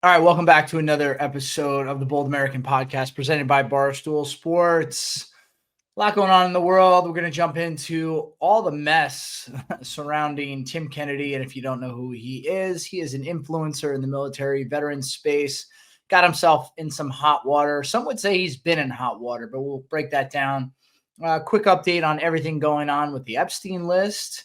All right, welcome back to another episode of the Bold American Podcast presented by Barstool Sports. A lot going on in the world. We're going to jump into all the mess surrounding Tim Kennedy. And if you don't know who he is an influencer in the military veteran space. Got himself in some hot water. Some would say he's been in hot water, but we'll break that down. Quick update on everything going on with the Epstein list.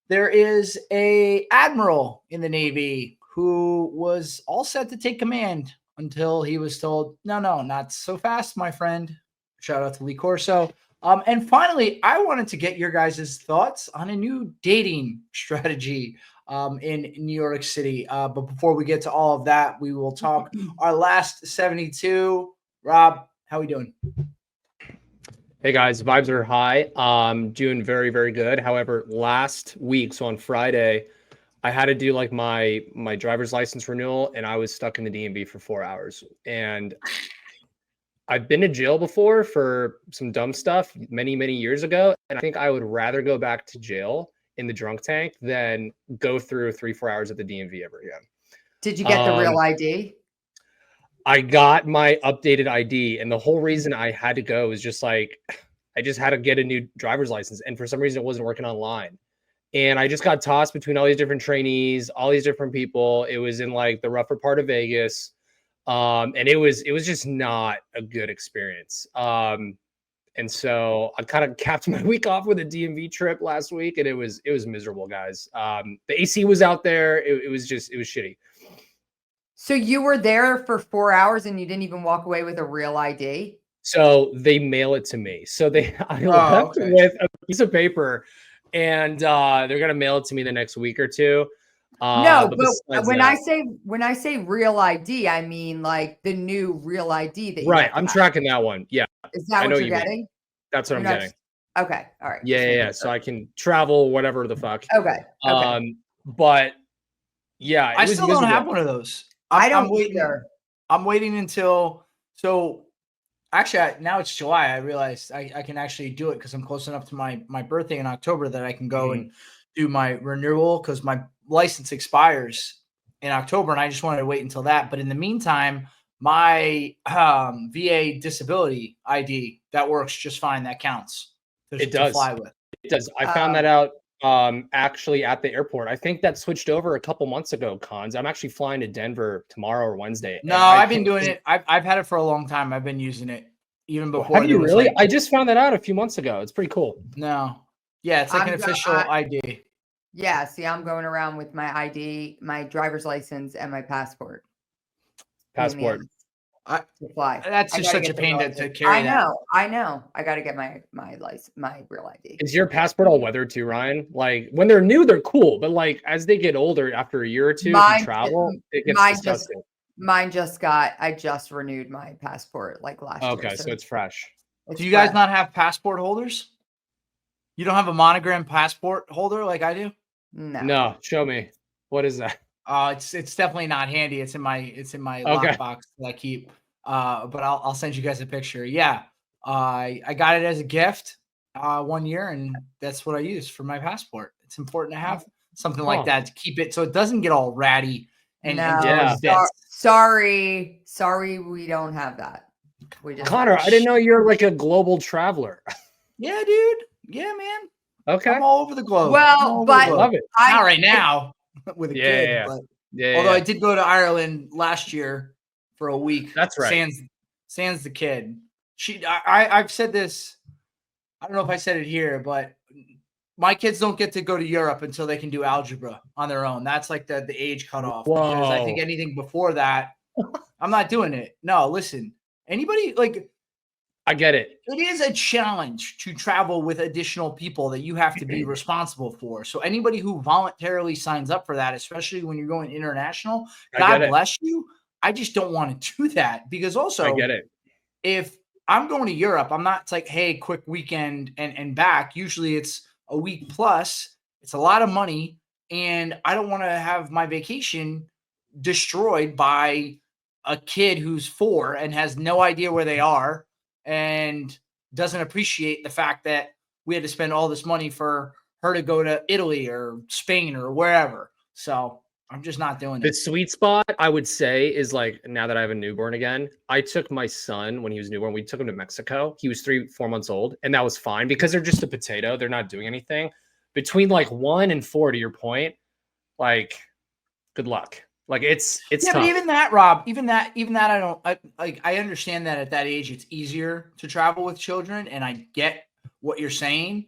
There is a Admiral in the Navy who was all set to take command until he was told, no, not so fast, my friend. Shout out to Lee Corso. And finally, I wanted to get your guys' thoughts on a new dating strategy in New York City. But before we get to all of that, we will talk our last 72. Rob, how we doing? Hey guys, vibes are high. Doing very, very good. However, last week, so on Friday, I had to do like my driver's license renewal, and I was stuck in the DMV for 4 hours. And I've been to jail before for some dumb stuff many, many years ago, and I think I would rather go back to jail in the drunk tank than go through 3-4 hours at the DMV ever again. Did you get the real ID? I got my updated ID, and the whole reason I had to go was just like, I just had to get a new driver's license. And for some reason it wasn't working online. And I just got tossed between all these different trainees, all these different people. It was in like the rougher part of Vegas. And it was just not a good experience. And so I kind of capped my week off with a DMV trip last week, and it was miserable, guys. The AC was out there. It was shitty. So you were there for 4 hours and you didn't even walk away with a real ID? So they mail it to me. So I left with a piece of paper, and they're gonna mail it to me the next week or two. No, but when I say real ID, I mean like the new real ID that you right. I'm tracking that one. Yeah. Is that what you're getting? That's what I'm getting. Okay. All right. Yeah. So I can travel whatever the fuck. Okay. But yeah, I still don't have one of those. I'm waiting. I'm waiting until actually now it's July. I realized I can actually do it because I'm close enough to my birthday in October that I can go and do my renewal because my license expires in October, and I just wanted to wait until that. But in the meantime, my VA disability ID that works just fine. That counts. It does. To fly with. It does. I found that out actually at the airport. I think that switched over a couple months ago, Cons. I'm actually flying to Denver tomorrow or Wednesday. No, I've been doing it. I've had it for a long time. I've been using it even before. Have you really? I just found that out a few months ago. It's pretty cool. No. Yeah, it's like an official ID. Yeah, see, I'm going around with my ID, my driver's license, and my passport. Passport. To fly. That's just such a pain to carry. I know. I got to get my license, my real ID. Is your passport all weather too, Ryan? Like when they're new, they're cool, but like as they get older, after a year or two, to travel, it gets disgusting. I just renewed my passport like last year. Okay, so it's fresh. Do you guys not have passport holders? You don't have a monogram passport holder like I do? No. Show me. What is that? It's definitely not handy. It's in my lockbox that I keep. But I'll send you guys a picture. Yeah. I got it as a gift 1 year, and that's what I use for my passport. It's important to have something like that to keep it so it doesn't get all ratty and sorry, we don't have that. Connor, I didn't know you're like a global traveler. Yeah, dude. Yeah, man. Okay. I'm all over the globe. Well, but love it. Not right now with a kid. But, although I did go to Ireland last year for a week. That's right. Sans the kid. I've said this. I don't know if I said it here, but my kids don't get to go to Europe until they can do algebra on their own. That's like the age cutoff. Whoa. Because I think anything before that, I'm not doing it. No, listen. Anybody like. I get it. It is a challenge to travel with additional people that you have to be responsible for. So anybody who voluntarily signs up for that, especially when you're going international, God bless you. I just don't want to do that because also I get it. If I'm going to Europe, I'm not like, hey, quick weekend and back. Usually it's a week plus. It's a lot of money. And I don't want to have my vacation destroyed by a kid who's 4 and has no idea where they are and doesn't appreciate the fact that we had to spend all this money for her to go to Italy or Spain or wherever. So I'm just not doing The it. sweet spot, I would say, is like now that I have a newborn again. I took my son when he was newborn. We took him to Mexico. He was 3-4 months old, and that was fine because they're just a potato. They're not doing anything. Between like 1 and 4, to your point, like good luck. Like it's yeah, tough. but even that, Rob, even that, I understand that at that age it's easier to travel with children, and I get what you're saying,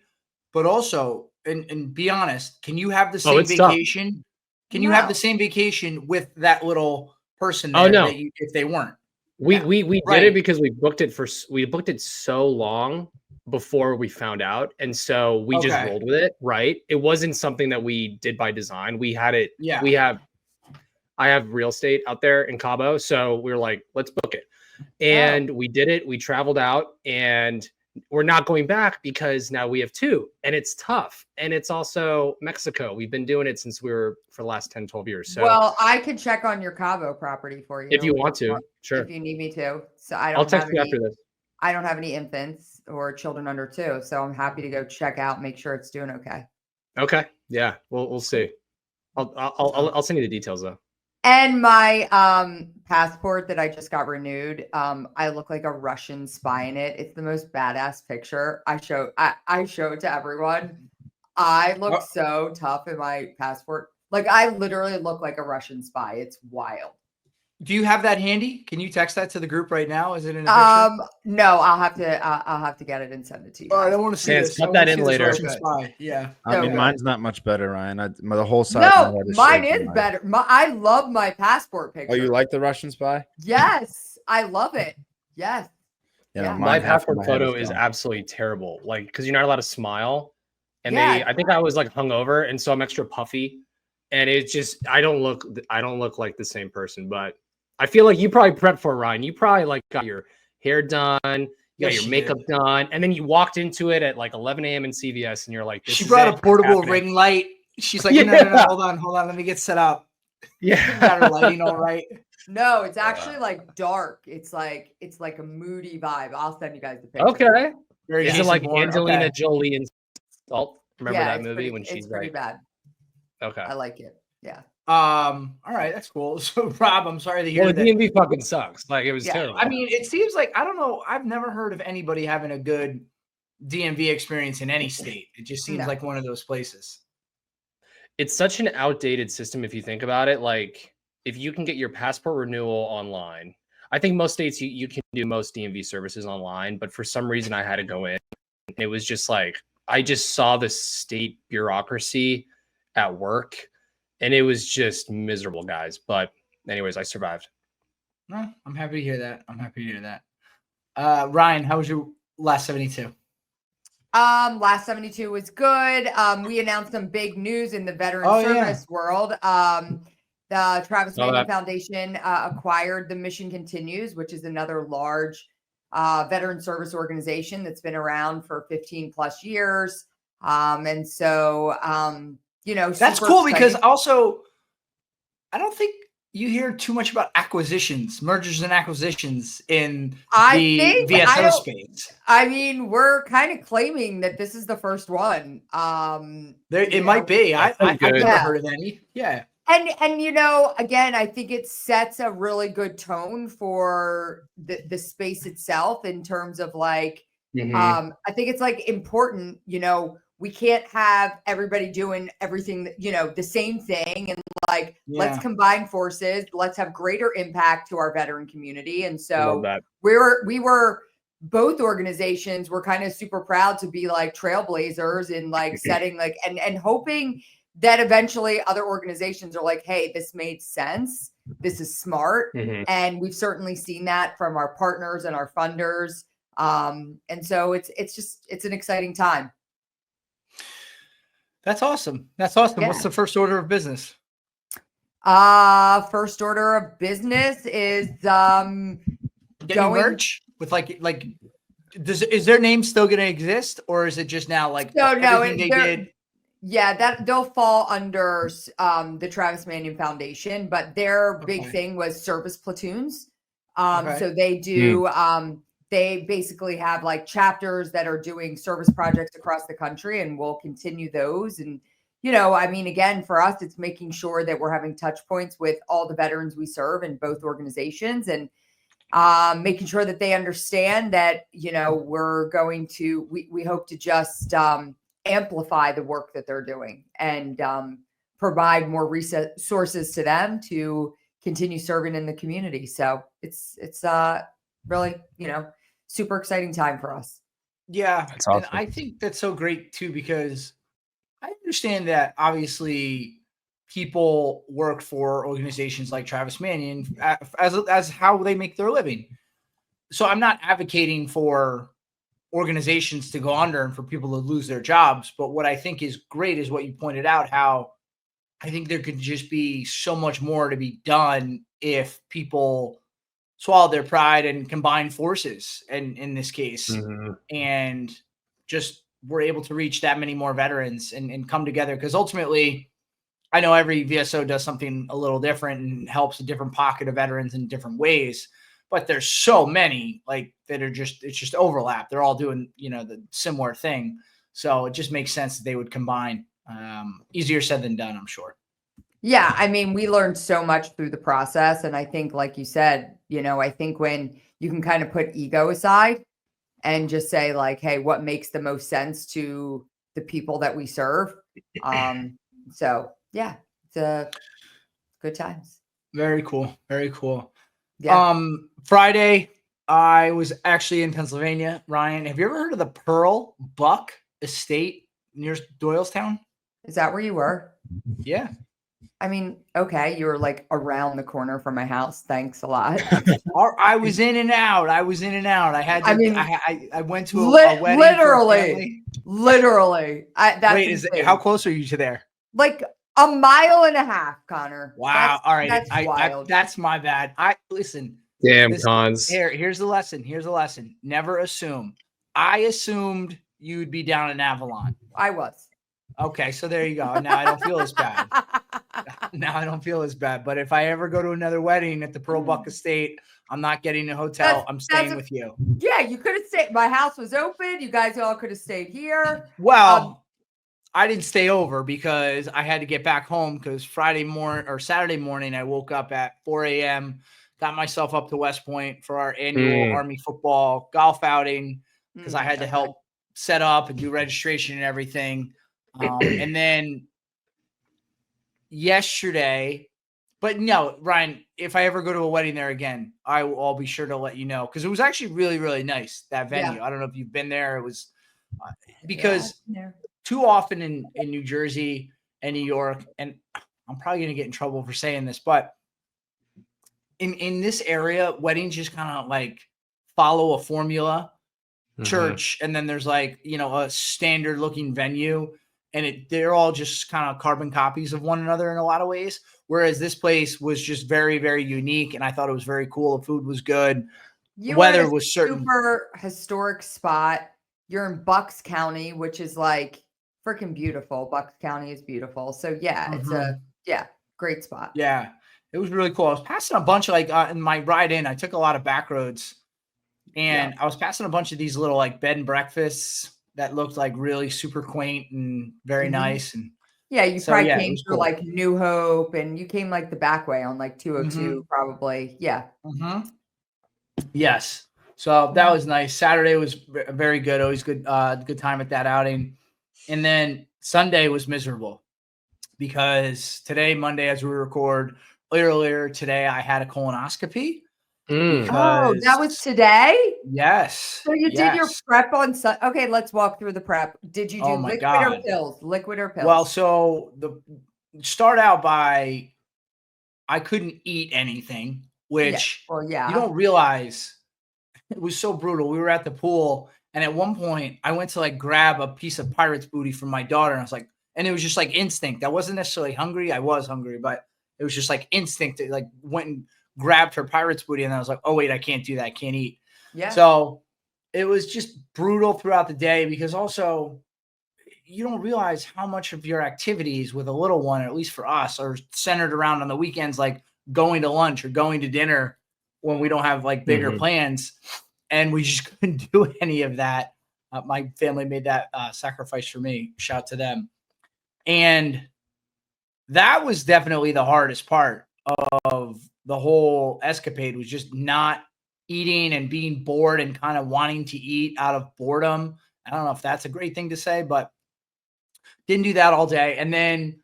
but also, and be honest, can you have the same vacation? Tough. Can you have the same vacation with that little person there if they weren't? We did it because we booked it so long before we found out, and so we just rolled with it. Right? It wasn't something that we did by design. We had it. Yeah. I have real estate out there in Cabo, so we were like, let's book it, and we did it. We traveled out, and we're not going back because now we have 2, and it's tough, and it's also Mexico. We've been doing it since for the last 10, 12 years. So, well, I could check on your Cabo property for you if you want to. Sure, if you need me to. So I'll text you after this. I don't have any infants or children under 2, so I'm happy to go check out, make sure it's doing okay. Okay, yeah, we'll see. I'll send you the details though. And my passport that I just got renewed, I look like a Russian spy in it. It's the most badass picture. I show it to everyone. I look so tough in my passport. Like I literally look like a Russian spy. It's wild. Do you have that handy? Can you text that to the group right now? Is it in a picture? No, I'll have to get it and send it to you. I don't want to see this. Put that in later. Yeah. I mean, mine's not much better, Ryan. The whole side. No, mine is better. I love my passport picture. Oh, you like the Russian spy? Yes, I love it. Yes. Yeah. My passport photo is absolutely terrible. Like, because you're not allowed to smile, and I think I was like hungover, and so I'm extra puffy, and it's just I don't look like the same person, but. I feel like you probably prepped for it, Ryan. You probably like got your hair done, you got your makeup done, and then you walked into it at like 11 a.m. in CVS, and you're like, she brought a portable ring light. She's like, no, hold on, let me get set up. Yeah, got her lighting all right. No, it's actually like dark. It's like a moody vibe. I'll send you guys the picture. Okay. Is it like Angelina Jolie and Salt? Remember that movie when she's pretty bad. Okay. I like it. Yeah. All right, that's cool. So Rob, I'm sorry to hear that. DMV fucking sucks. Like it was terrible. I mean, it seems like I don't know. I've never heard of anybody having a good DMV experience in any state. It just seems like one of those places. It's such an outdated system if you think about it. Like if you can get your passport renewal online, I think most states you can do most DMV services online, but for some reason I had to go in. And it was just like I just saw the state bureaucracy at work. And it was just miserable, guys. But anyways, I survived. No, I'm happy to hear that. Ryan, how was your last 72? Last 72 was good. We announced some big news in the veteran service world. The Travis Manning Foundation acquired the Mission Continues, which is another large veteran service organization that's been around for 15 plus years. And so that's cool because also I don't think you hear too much about mergers and acquisitions in the VSO space. I mean, we're kind of claiming that this is the first one. It might be. I've never heard of any. Yeah. And again, I think it sets a really good tone for the space itself in terms of like, I think it's like important, we can't have everybody doing everything, the same thing. And like, let's combine forces. Let's have greater impact to our veteran community. And so we were both organizations were kind of super proud to be like trailblazers in like setting like, and hoping that eventually other organizations are like, hey, this made sense. This is smart. And we've certainly seen that from our partners and our funders. And so it's an exciting time. That's awesome. Yeah. What's the first order of business? First order of business is getting merch with like is their name still going to exist, or is it just now like everything they did? Yeah, that they'll fall under the Travis Manning Foundation, but their big thing was service platoons. So they do they basically have like chapters that are doing service projects across the country, and we'll continue those. And I mean, again, for us, it's making sure that we're having touch points with all the veterans we serve in both organizations, and making sure that they understand that, we're going to, we hope to just amplify the work that they're doing, and provide more resources to them to continue serving in the community. So it's really, super exciting time for us. Yeah. That's awesome. And I think that's so great too, because I understand that obviously people work for organizations like Travis Manion as how they make their living. So I'm not advocating for organizations to go under and for people to lose their jobs. But what I think is great is what you pointed out, how I think there could just be so much more to be done if people swallow their pride and combine forces, and in this case, and just were able to reach that many more veterans and come together. Because ultimately, I know every VSO does something a little different and helps a different pocket of veterans in different ways, but there's so many that are it's just overlap. They're all doing, the similar thing. So it just makes sense that they would combine. Easier said than done, I'm sure. Yeah. I mean, we learned so much through the process. And I think, like you said, I think when you can kind of put ego aside and just say like, hey, what makes the most sense to the people that we serve? So yeah, it's good times. Very cool. Very cool. Yeah. Friday, I was actually in Pennsylvania. Ryan, have you ever heard of the Pearl Buck Estate near Doylestown? Is that where you were? Yeah. I mean, okay, you were like around the corner from my house. Thanks a lot. I was in and out. I had to. I mean, I went to a wedding. Literally. That's how close are you to there? Like a mile and a half, Connor. Wow. All right. That's wild. That's my bad. Listen. Damn, Cons. Here's the lesson. Never assume. I assumed you'd be down in Avalon. I was. Okay, so there you go. Now I don't feel as bad. But if I ever go to another wedding at the Pearl Buck Estate, I'm not getting a hotel. I'm staying with you. Yeah, you could have stayed. My house was open. You guys all could have stayed here. Well, I didn't stay over because I had to get back home because Saturday morning, I woke up at 4 a.m., got myself up to West Point for our annual Army football golf outing because I had to help set up and do registration and everything. And then yesterday, but no, Ryan, if I ever go to a wedding there again, I'll be sure to let you know, because it was actually really, really nice, that venue. Yeah. I don't know if you've been there. It was because too often in New Jersey and New York, and I'm probably going to get in trouble for saying this, but in this area, weddings just kind of like follow a formula, church, and then there's like, a standard looking venue. And they're all just kind of carbon copies of one another in a lot of ways. Whereas this place was just very, very unique. And I thought it was very cool. The food was good. The weather was certain. Super historic spot. You're in Bucks County, which is like freaking beautiful. Bucks County is beautiful. So yeah, it's great spot. Yeah, it was really cool. I was passing a bunch of in my ride in, I took a lot of back roads, and I was passing a bunch of these little bed and breakfasts that looked like really super quaint and very nice. And yeah, you probably came through cool. New Hope, and you came the back way on 202 probably. Yeah. Yes. So that was nice. Saturday was very good. Always good time at that outing. And then Sunday was miserable because Monday, as we record earlier today, I had a colonoscopy. Oh, that was today? Yes. So you did your prep on Sunday. Okay, let's walk through the prep. Did you do or pills? Liquid or pills? Well, so start out by I couldn't eat anything, which you don't realize. It was so brutal. We were at the pool, and at one point I went to grab a piece of pirate's booty from my daughter, and I was like, and it was just instinct. I wasn't necessarily hungry. I was hungry, but it was just instinct. It went and grabbed her pirate's booty, and I was like, oh wait, I can't do that. I can't eat. Yeah. So it was just brutal throughout the day, because also you don't realize how much of your activities with a little one, or at least for us, are centered around on the weekends, like going to lunch or going to dinner when we don't have bigger plans. And we just couldn't do any of that. My family made that sacrifice for me. Shout to them. And that was definitely the hardest part of the whole escapade, was just not eating and being bored and kind of wanting to eat out of boredom. I don't know if that's a great thing to say, but didn't do that all day. And then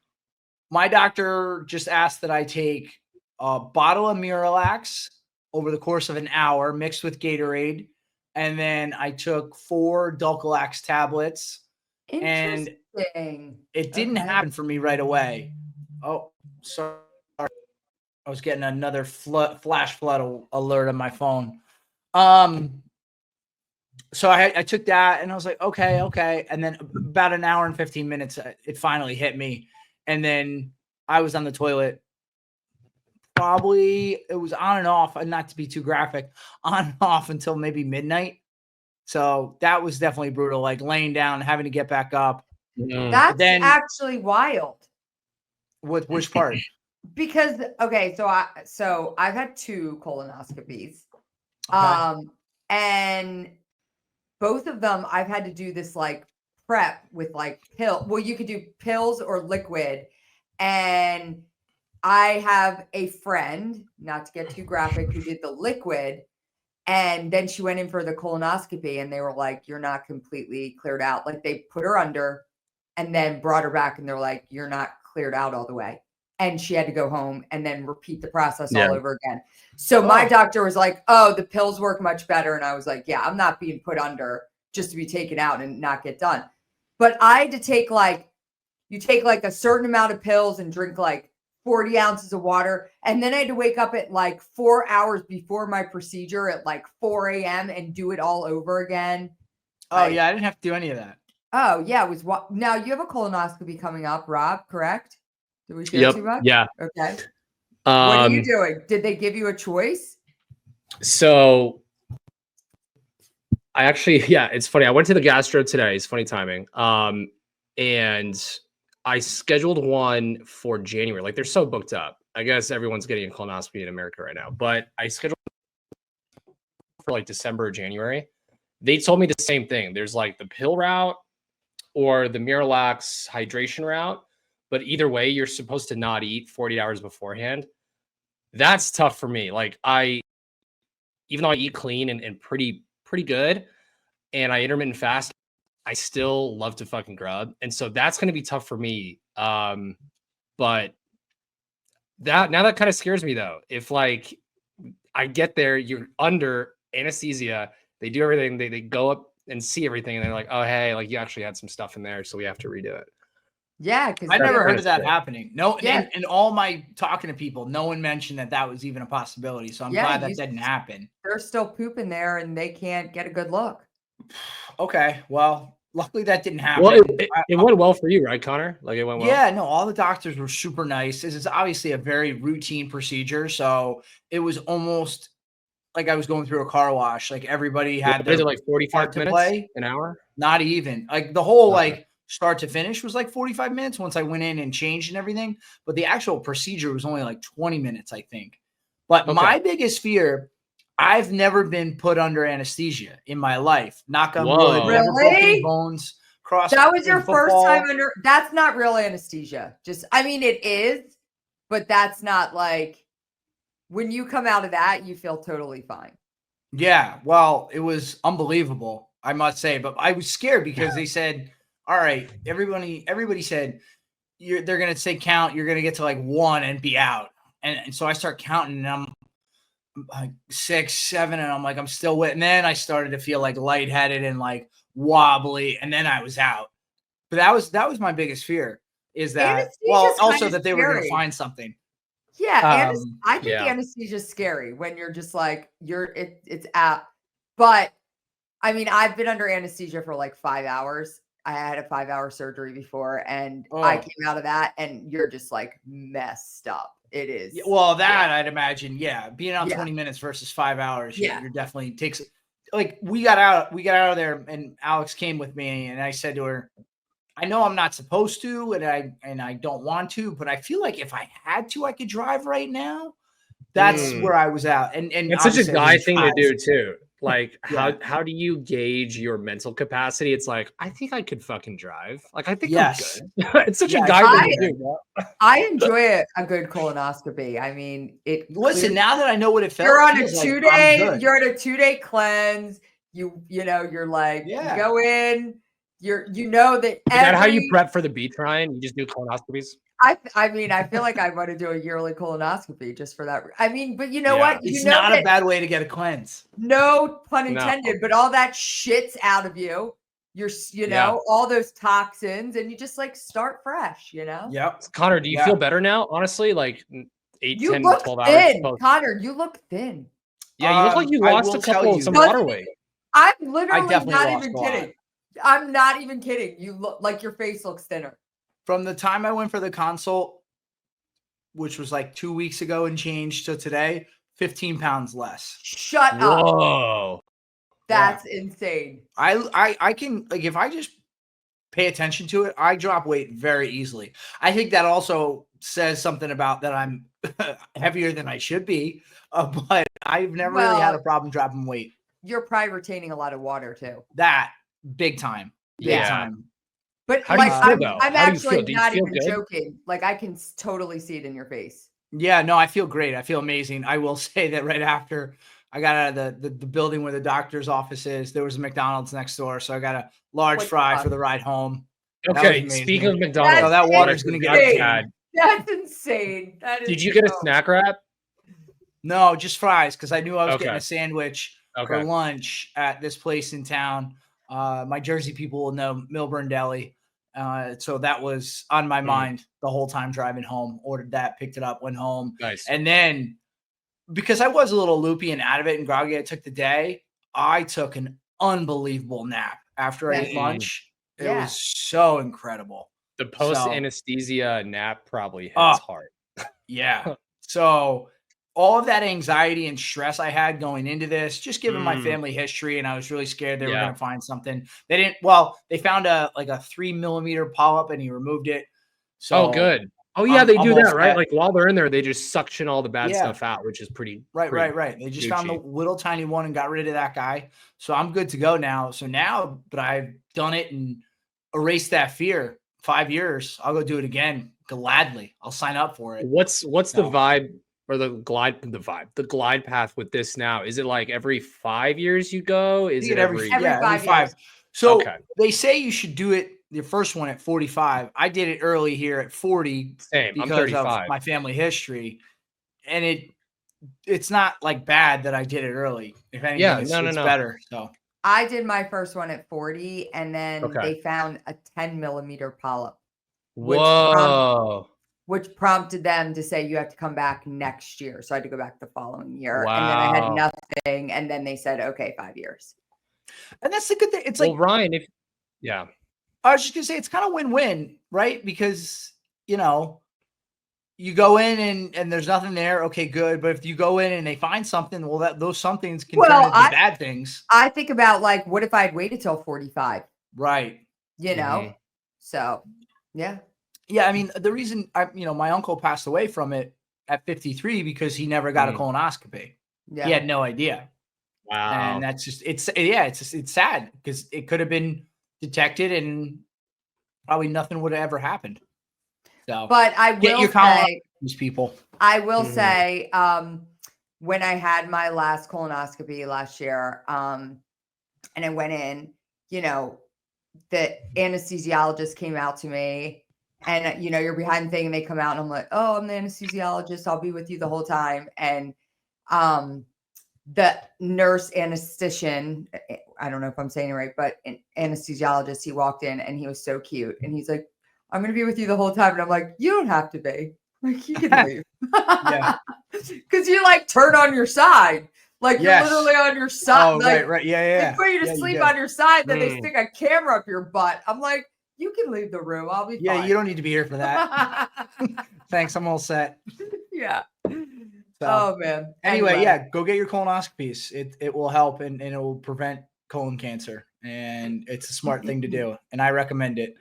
my doctor just asked that I take a bottle of Miralax over the course of an hour mixed with Gatorade. And then I took 4 Dulcolax tablets. And it didn't happen for me right away. Oh, sorry. I was getting another flash flood alert on my phone. So I took that and I was like, okay. And then about an hour and 15 minutes, it finally hit me. And then I was on the toilet. Probably it was on and off, and not to be too graphic, on and off until maybe midnight. So that was definitely brutal, like laying down, having to get back up. That's actually wild. Which part? Because okay, so I've had 2 colonoscopies. Okay. And both of them I've had to do this like prep with like pill. Well, you could do pills or liquid. And I have a friend, not to get too graphic, who did the liquid. And then she went in for the colonoscopy and they were like, you're not completely cleared out. Like they put her under and then brought her back and they're like, you're not cleared out all the way. And she had to go home and then repeat the process all over again. So my doctor was like, oh, the pills work much better. And I was like, yeah, I'm not being put under just to be taken out and not get done. But I had to take you take like a certain amount of pills and drink like 40 ounces of water. And then I had to wake up at like 4 hours before my procedure at like 4 a.m. and do it all over again. Oh, yeah. I didn't have to do any of that. Oh, yeah. It was now you have a colonoscopy coming up, Rob, correct? Did we share too much? Yeah. Okay. What are you doing? Did they give you a choice? So I actually, it's funny. I went to the gastro today. It's funny timing. And I scheduled one for January. Like they're so booked up. I guess everyone's getting a colonoscopy in America right now, but I scheduled for like December or January. They told me the same thing. There's like the pill route or the Miralax hydration route, but either way, you're supposed to not eat 40 hours beforehand. That's tough for me. Like even though I eat clean and pretty good and I intermittent fast, I still love to fucking grub. And so that's going to be tough for me. But that kind of scares me though. If like I get there, you're under anesthesia, they do everything, they go up and see everything and they're like, oh, hey, like you actually had some stuff in there. So we have to redo it. Yeah. Cause I never heard of that happening. No. In all my talking to people, no one mentioned that was even a possibility. So I'm glad that didn't happen. They're still pooping there and they can't get a good look. Okay. Well, luckily that didn't happen. Well, it went well for you, right, Connor? Like it went well. Yeah, no, all the doctors were super nice. This is obviously a very routine procedure. So it was almost like I was going through a car wash. Like everybody had like 45 minutes, an hour? Not even. Like the whole like start to finish was like 45 minutes once I went in and changed and everything. But the actual procedure was only like 20 minutes, I think. But my biggest fear, I've never been put under anesthesia in my life. Knock on wood. Never broken bones. That was your first time under. That's not real anesthesia. I mean, it is, but that's not like when you come out of that, you feel totally fine. Yeah. Well, it was unbelievable, I must say. But I was scared because they said, all right, everybody said they're going to say count. You're going to get to like 1 and be out. And so I start counting and I'm like 6, 7, and I'm like, I'm still with. And then I started to feel like lightheaded and like wobbly, and then I was out. But that was my biggest fear, is that also that they were going to find something. Yeah, I think anesthesia is scary when you're just like it's out. But I mean, I've been under anesthesia for like 5 hours. I had a 5-hour surgery before, and I came out of that, and you're just like messed up. It is. Well, I'd imagine, being out 20 minutes versus 5 hours, you're definitely takes. Like we got out of there, and Alex came with me, and I said to her, I know I'm not supposed to, and I don't want to, but I feel like if I had to, I could drive right now. That's where I was at. And it's such a guy thing to do too. Like, Yeah. how do you gauge your mental capacity? It's like, I think I could fucking drive. Like, I think Yes. I'm good. It's such Yeah, a guy I- thing to do. I enjoy a good colonoscopy. I mean, it. Listen, clears- now that I know what it you're on a feels like, 2 I'm day. good. You're on a 2 day cleanse. You're like, Yeah. you go in. You know that. Is that how you prep for the beach, Ryan? You just do colonoscopies? I mean, I feel like I want to do a yearly colonoscopy just for that. I mean, but you know Yeah. what? It's You know not that, a bad way to get a cleanse. no pun No. intended, but all that shit's out of you. You Yeah. know, all those toxins, and you just like start fresh, you know? Yep. Connor, do you Yeah. feel better now? Honestly, like 8, You 10, look 12 hours. thin, post- Connor. You look thin. Yeah, you look like you I lost will a tell couple you- some Doesn't water it? weight. I'm literally definitely not lost even a lot. kidding. I'm not even kidding. You look like your face looks thinner. From the time I went for the consult, which was like 2 weeks ago and change to today, 15 pounds less. Shut up. Whoa. That's insane. I can, like, if I just pay attention to it, I drop weight very easily. I think that also says something about that I'm heavier than I should be, but I've never really had a problem dropping weight. You're probably retaining a lot of water too. That big time, big Yeah. time. But How do you like, feel, I'm, though? I'm How do you feel? actually Do you not feel even good? joking. Like, I can totally see it in your face. Yeah, no, I feel great. I feel amazing. I will say that right after I got out of the building where the doctor's office is, there was a McDonald's next door, so I got a large What the fry fuck? for the ride home. That was Okay, amazing. speaking of McDonald's, So that water's gonna get insane. bad. That's insane. That is. Did you get a so- snack wrap? No, just fries because I knew I was getting Okay. a sandwich for Okay. lunch at this place in town. My Jersey people will know Milburn Deli. So that was on my mind the whole time driving home. Ordered that, picked it up, went home. Nice. And then because I was a little loopy and out of it and groggy, I took the day. I took an unbelievable nap after I ate Mm. lunch. It Yeah. was so incredible. The post anesthesia nap probably hits Oh. hard. Yeah. So all of that anxiety and stress I had going into this, just given my family history, and I was really scared they were Yeah. going to find something. They didn't. Well, they found a 3 millimeter polyp, and he removed it. So Oh, good. Oh, yeah, they I'm do all that, right? set. Like while they're in there, they just suction all the bad Yeah. stuff out, which is pretty. Right. pretty They just found the Gucci. little tiny one and got rid of that guy. So I'm good to go now. So now, but I've done it and erased that fear. 5 years, I'll go do it again gladly. I'll sign up for it. What's the No. vibe or the glide path with this now? Is it like every 5 years you go? Is You it get every? Every 5 years. So Okay. they say you should do it your first one at 45. I did it early here at 40 Same. I'm because 35. of my family history, and it's not like bad that I did it early. If anything, Yeah, it's no. better. So I did my first one at 40, and then Okay. they found a 10 millimeter polyp, which Whoa. which prompted them to say you have to come back next year. So I had to go back the following year, and then I had Wow. nothing, and then they said, okay, 5 years. and that's the good thing. It's Well, like Ryan, I was just gonna say it's kind of win-win, right? Because you go in and there's nothing there. Okay, good. But if you go in and they find something, well, those somethings can turn into bad things. I think about like, what if I had waited till 45? Right. You know? Mhm. So yeah. Yeah. I mean, the reason my uncle passed away from it at 53 because he never got a colonoscopy. Yeah. He had no idea. wow. And that's just it's sad because it could have been detected and probably nothing would have ever happened. So But I get will your say, these people. I will Mhm. say, when I had my last colonoscopy last year, and I went in, the anesthesiologist came out to me, and you're behind the thing, and they come out, and I'm like, oh, I'm the anesthesiologist. I'll be with you the whole time. And the nurse anesthetician, I don't know if I'm saying it right, but an anesthesiologist, he walked in and he was so cute. And he's like, I'm going to be with you the whole time. And I'm like, you don't have to be. Like, you can leave. Yeah. Because you like turn on your side. Like, Yes. you're literally on your side. Oh, like, right. Yeah. They put you to Yeah, sleep do. on your side, then they Mm. stick a camera up your butt. I'm like, you can leave the room. I'll be Yeah, fine. you don't need to be here for that. Thanks. I'm all set. Yeah. So, Oh, man. anyway, yeah, go get your colonoscopies. It will help and it will prevent colon cancer. And it's a smart thing to do. And I recommend it.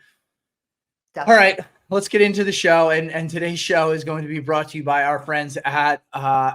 Definitely. All right. let's get into the show. And today's show is going to be brought to you by our friends at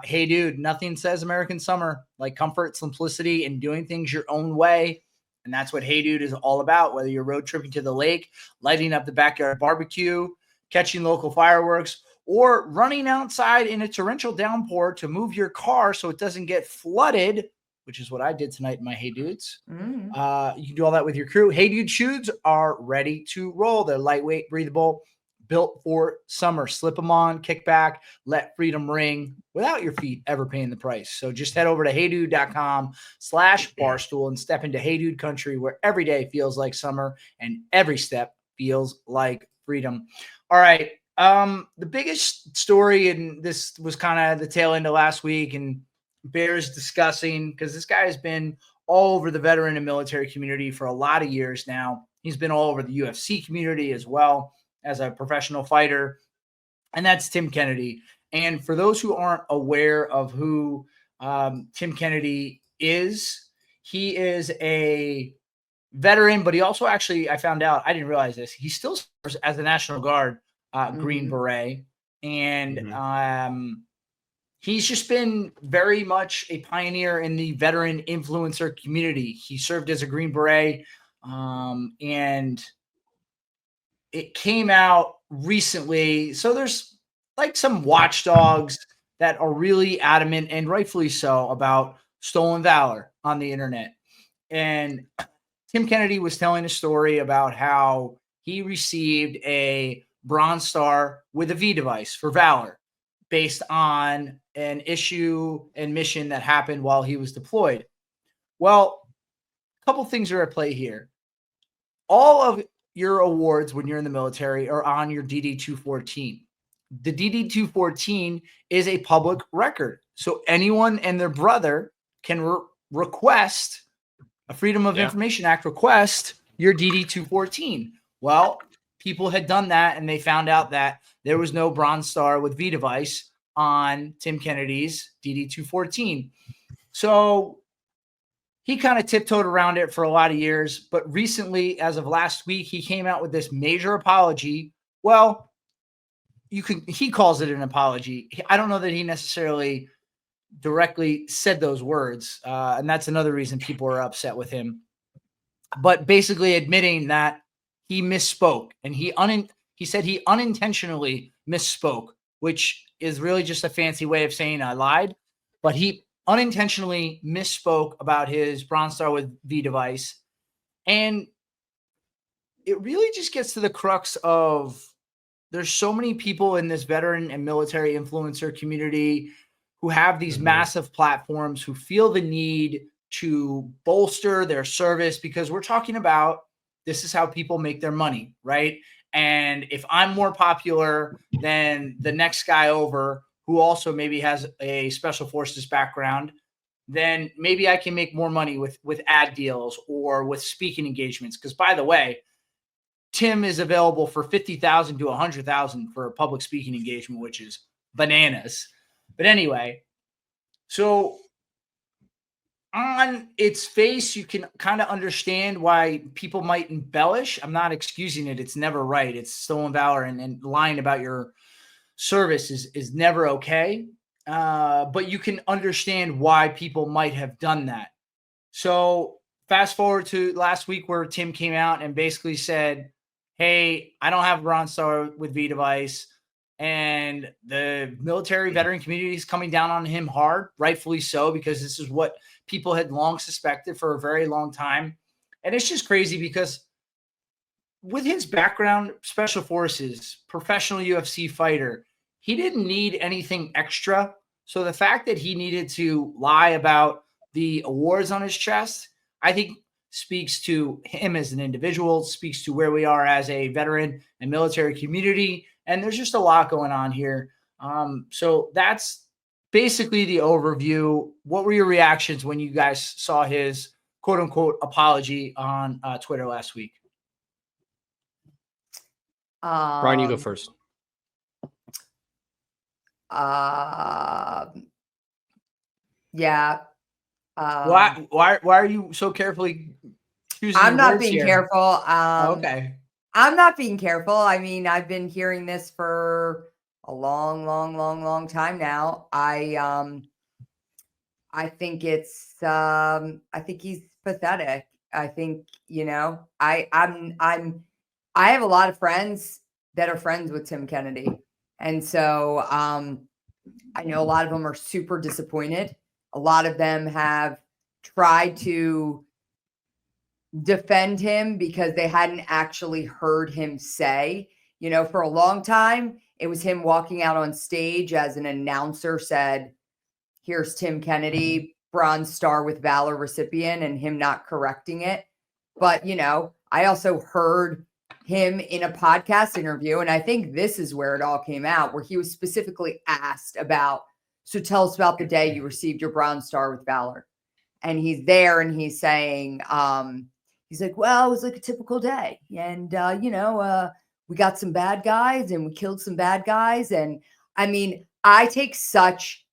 Hey Dude. Nothing says American summer like comfort, simplicity, and doing things your own way. And that's what Hey Dude is all about. Whether you're road tripping to the lake, lighting up the backyard barbecue, catching local fireworks, or running outside in a torrential downpour to move your car so it doesn't get flooded, which is what I did tonight in my Hey Dudes. You can do all that with your crew. Hey Dude shoes are ready to roll. They're lightweight, breathable, built for summer. Slip them on, kick back, let freedom ring without your feet ever paying the price. So just head over to heydude.com/barstool and step into Hey Dude country, where every day feels like summer and every step feels like freedom. All right. The biggest story, and this was kind of the tail end of last week, and bears discussing, because this guy has been all over the veteran and military community for a lot of years now. He's been all over the UFC community as well as a professional fighter, and that's Tim Kennedy. And for those who aren't aware of who Tim Kennedy is, he is a veteran, but he also actually, I found out, I didn't realize this, he still serves as the National Guard Green Beret. And he's just been very much a pioneer in the veteran influencer community. He served as a Green Beret, and it came out recently. So there's like some watchdogs that are really adamant, and rightfully so, about stolen valor on the internet. And Tim Kennedy was telling a story about how he received a Bronze Star with a V device for valor based on an issue and mission that happened while he was deployed. Well, a couple things are at play here. All of your awards when you're in the military are on your DD-214. The DD-214 is a public record. So anyone and their brother can request a Freedom of Information Act request your DD-214. Well, people had done that, and they found out that there was no Bronze Star with V device on Tim Kennedy's DD-214. So he kind of tiptoed around it for a lot of years, but recently, as of last week, he came out with this major apology. Well, he calls it an apology. I don't know that he necessarily directly said those words, and that's another reason people are upset with him. But basically admitting that he misspoke, and he said he unintentionally misspoke, which is really just a fancy way of saying I lied. But he unintentionally misspoke about his Bronze Star with V device. And it really just gets to the crux of, there's so many people in this veteran and military influencer community who have these massive platforms, who feel the need to bolster their service, because we're talking about, this is how people make their money, right? And if I'm more popular than the next guy over, who also maybe has a special forces background, then maybe I can make more money with ad deals or with speaking engagements. Because by the way, Tim is available for $50,000 to $100,000 for a public speaking engagement, which is bananas. But anyway, so on its face, you can kind of understand why people might embellish. I'm not excusing it. It's never right. It's stolen valor, and lying about your service is never okay. But you can understand why people might have done that. So fast forward to last week, where Tim came out and basically said, hey, I don't have a Bronze Star with V device. And the military veteran community is coming down on him hard, rightfully so, because this is what people had long suspected for a very long time. And it's just crazy because with his background, special forces, professional UFC fighter, he didn't need anything extra. So the fact that he needed to lie about the awards on his chest, I think speaks to him as an individual, speaks to where we are as a veteran and military community. And there's just a lot going on here. So that's basically the overview. What were your reactions when you guys saw his quote unquote apology on Twitter last week? Ryan, you go first. Yeah. Why are you so carefully choosing? I'm not words being here? careful. Okay. I'm not being careful. I mean, I've been hearing this for a long time now. I think I think he's pathetic. I think, I have a lot of friends that are friends with Tim Kennedy. And so I know a lot of them are super disappointed. A lot of them have tried to defend him because they hadn't actually heard him say, for a long time, it was him walking out on stage as an announcer said, "Here's Tim Kennedy, Bronze Star with Valor recipient," and him not correcting it. But, I also heard him in a podcast interview, and I think this is where it all came out, where he was specifically asked about, so tell us about the day you received your Bronze Star with Valor. And he's there and he's saying, he's like, well, it was like a typical day. And, we got some bad guys and we killed some bad guys. And I mean, I take such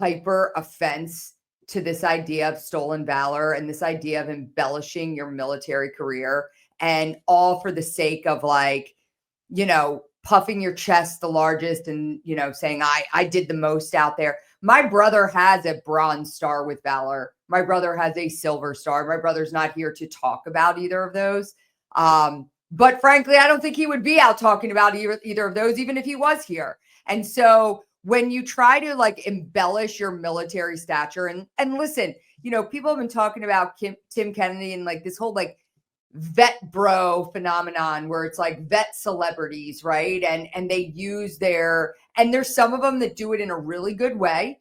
hyper offense to this idea of stolen valor and this idea of embellishing your military career, and all for the sake of puffing your chest the largest and, saying I did the most out there. My brother has a Bronze Star with Valor. My brother has a Silver Star. My brother's not here to talk about either of those. But frankly, I don't think he would be out talking about either of those, even if he was here. And so when you try to embellish your military stature and listen, people have been talking about Tim Kennedy and this whole vet bro phenomenon where it's vet celebrities, right? And they use and there's some of them that do it in a really good way.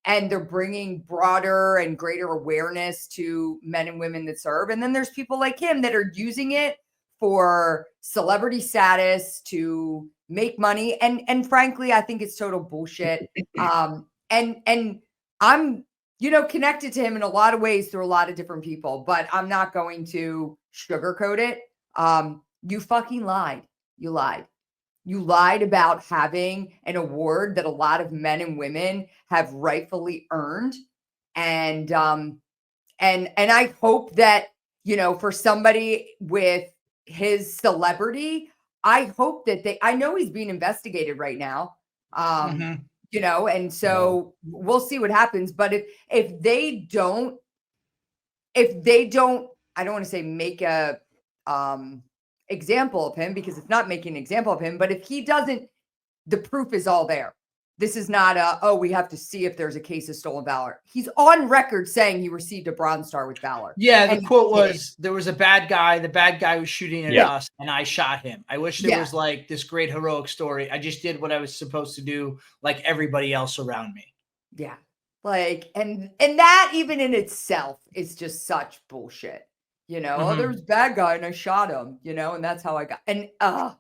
And they're bringing broader and greater awareness to men and women that serve. And then there's people like him that are using it for celebrity status to make money. And frankly, I think it's total bullshit. And I'm, connected to him in a lot of ways through a lot of different people, but I'm not going to sugarcoat it. You fucking lied. You lied. You lied about having an award that a lot of men and women have rightfully earned. And I hope that, for somebody with his celebrity, I hope that I know he's being investigated right now. And so we'll see what happens. But if they don't, I don't want to say make a example of him, because it's not making an example of him, but if he doesn't, the proof is all there. This is not we have to see if there's a case of stolen valor. He's on record saying he received a Bronze Star with Valor. Yeah, the quote was, there was a bad guy. The bad guy was shooting at us, and I shot him. I wish there was this great heroic story. I just did what I was supposed to do, like everybody else around me. Yeah. And that even in itself is just such bullshit. Oh, there was a bad guy and I shot him, and that's how I got. And I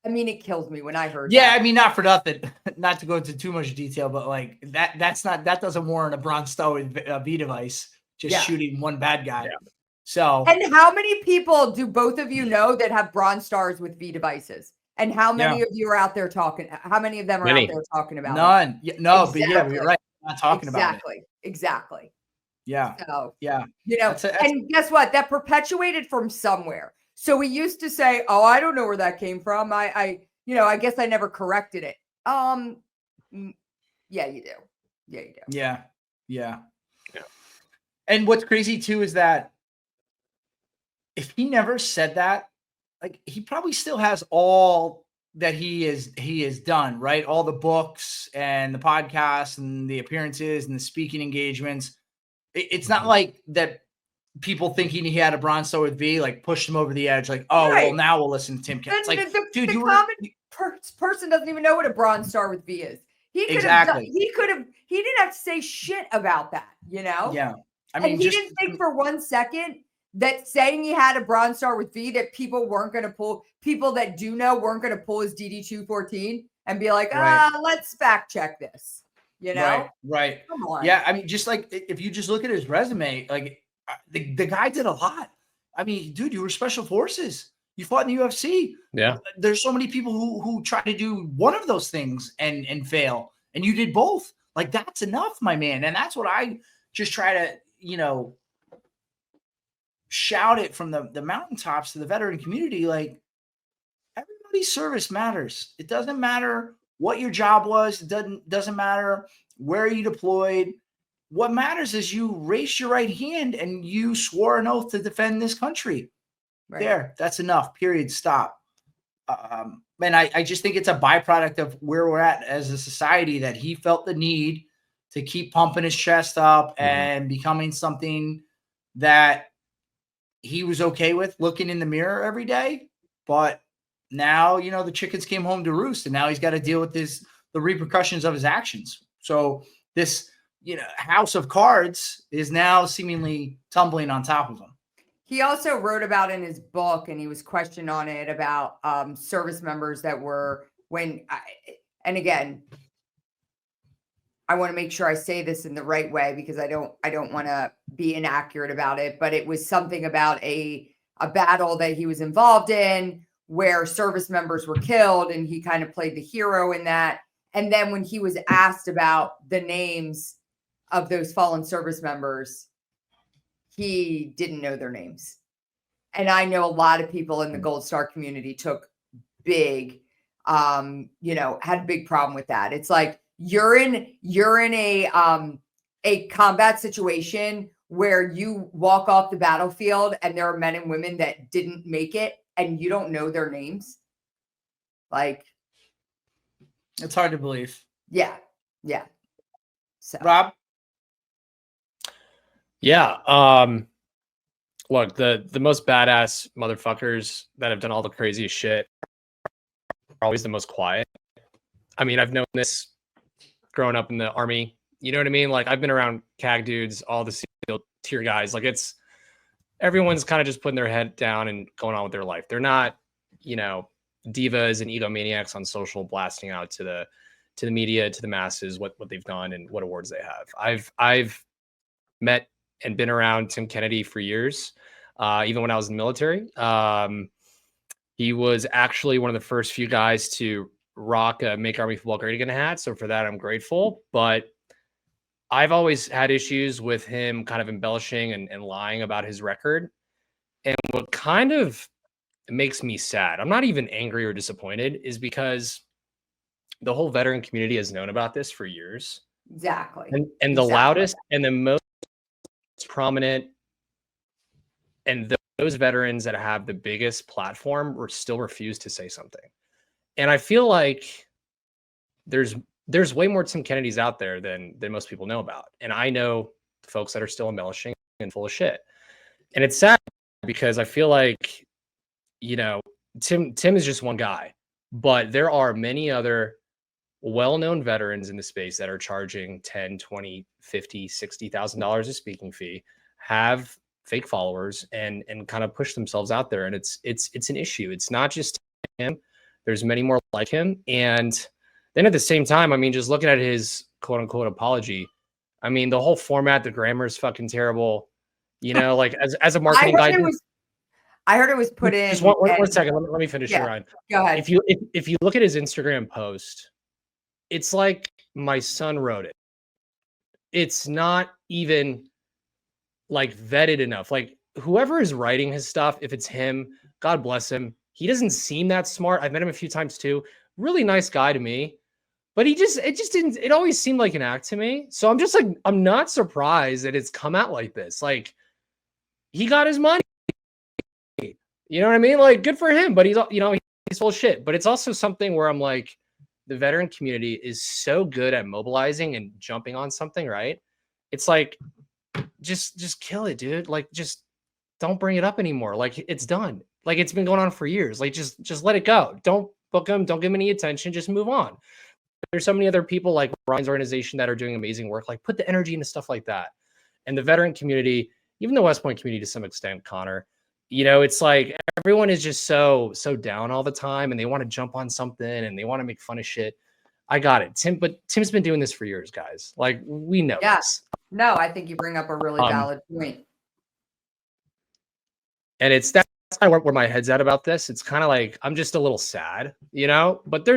mean, it kills me when I heard that. I mean, not for nothing, not to go into too much detail, but that doesn't warrant a Bronze Star with V device, just shooting one bad guy. Yeah. So, and how many people do both of you know that have Bronze Stars with V devices? And how many of you are out there talking? How many of them are out there talking about None. No, exactly. But you're right. I'm not talking about it. Exactly. Yeah. So, yeah. And guess what? That perpetuated from somewhere. So we used to say, "Oh, I don't know where that came from. I guess I never corrected it." Yeah, you do. Yeah, you do. Yeah. And what's crazy too is that if he never said that, he probably still has all that he has done, right? All the books and the podcasts and the appearances and the speaking engagements. It's not like that. People thinking he had a Bronze Star with V, pushed him over the edge. Well, now we'll listen to Tim Kennedy. Dude, the common person doesn't even know what a Bronze Star with V is. He didn't have to say shit about that, Yeah. I mean, he didn't think for 1 second that saying he had a Bronze Star with V, that people that do know weren't going to pull his DD-214 and be like, let's fact check this, Right. Come on. Yeah. I mean, just if you just look at his resume, the guy did a lot. I mean, dude, you were special forces. You fought in the UFC. Yeah. There's so many people who try to do one of those things and fail, and you did both. That's enough, my man. And that's what I just try to, shout it from the mountaintops to the veteran community. length of service matters. It doesn't matter what your job was. It doesn't matter where you deployed. What matters is you raised your right hand and you swore an oath to defend this country. Right. There, that's enough. Period. Stop. And I just think it's a byproduct of where we're at as a society, that he felt the need to keep pumping his chest up and becoming something that he was okay with looking in the mirror every day. But now, you know, the chickens came home to roost, and now he's got to deal with the repercussions of his actions. So this, you know, house of cards is now seemingly tumbling on top of him. He also wrote about in his book, and he was questioned on it, about service members that were and again, I want to make sure I say this in the right way, because I don't want to be inaccurate about it, but it was something about a battle that he was involved in where service members were killed, and he kind of played the hero in that. And then when he was asked about the names of those fallen service members, he didn't know their names. And I know a lot of people in the Gold Star community took big, had a big problem with that. It's like, you're in a combat situation where you walk off the battlefield and there are men and women that didn't make it and you don't know their names. Like, it's hard to believe. Yeah. Yeah. So Rob? Yeah. Look, the most badass motherfuckers that have done all the craziest shit are always the most quiet. I mean, I've known this growing up in the Army. You know what I mean? Like, I've been around CAG dudes, all the SEAL tier guys. Like, everyone's kind of just putting their head down and going on with their life. They're not, divas and egomaniacs on social blasting out to the media, to the masses, what they've done and what awards they have. I've met and been around Tim Kennedy for years, even when I was in the military. He was actually one of the first few guys to rock a Make Army Football Great Again hat. So for that, I'm grateful. But I've always had issues with him kind of embellishing and lying about his record. And what kind of makes me sad, I'm not even angry or disappointed, is because the whole veteran community has known about this for years. Exactly. And the loudest and the most prominent and those veterans that have the biggest platform still refuse to say something. And I feel like there's way more Tim Kennedys out there than most people know about. And I know folks that are still embellishing and full of shit. And it's sad because I feel like, Tim is just one guy, but there are many other well-known veterans in the space that are charging $10, $20, $50, $60,000 a speaking fee, have fake followers and kind of push themselves out there. And it's an issue. It's not just him. There's many more like him. And then at the same time, I mean, just looking at his quote unquote apology, I mean, the whole format, the grammar is fucking terrible. Like as a marketing guy, I heard it was put in. Just one second. Let me finish, Ryan. Go ahead. If you look at his Instagram post, it's like my son wrote it. It's not even like vetted enough. Like, whoever is writing his stuff, if it's him, God bless him. He doesn't seem that smart. I've met him a few times too. Really nice guy to me, but it always seemed like an act to me. So I'm just like, I'm not surprised that it's come out like this. Like, he got his money. You know what I mean? Like, good for him, but he's full of shit. But it's also something where I'm like, the veteran community is so good at mobilizing and jumping on something, right? It's like, just kill it, dude. Like, just don't bring it up anymore. Like, it's done. Like, it's been going on for years. Like, just let it go. Don't book them. Don't give them any attention. Just move on. There's so many other people like Ryan's organization that are doing amazing work. Like, put the energy into stuff like that. And the veteran community, even the West Point community to some extent, Connor, it's like everyone is just so down all the time and they want to jump on something and they want to make fun of shit. I got it. Tim's been doing this for years, guys. Like, we know this. No, I think you bring up a really valid point. And that's kind of where my head's at about this. It's kind of like, I'm just a little sad, but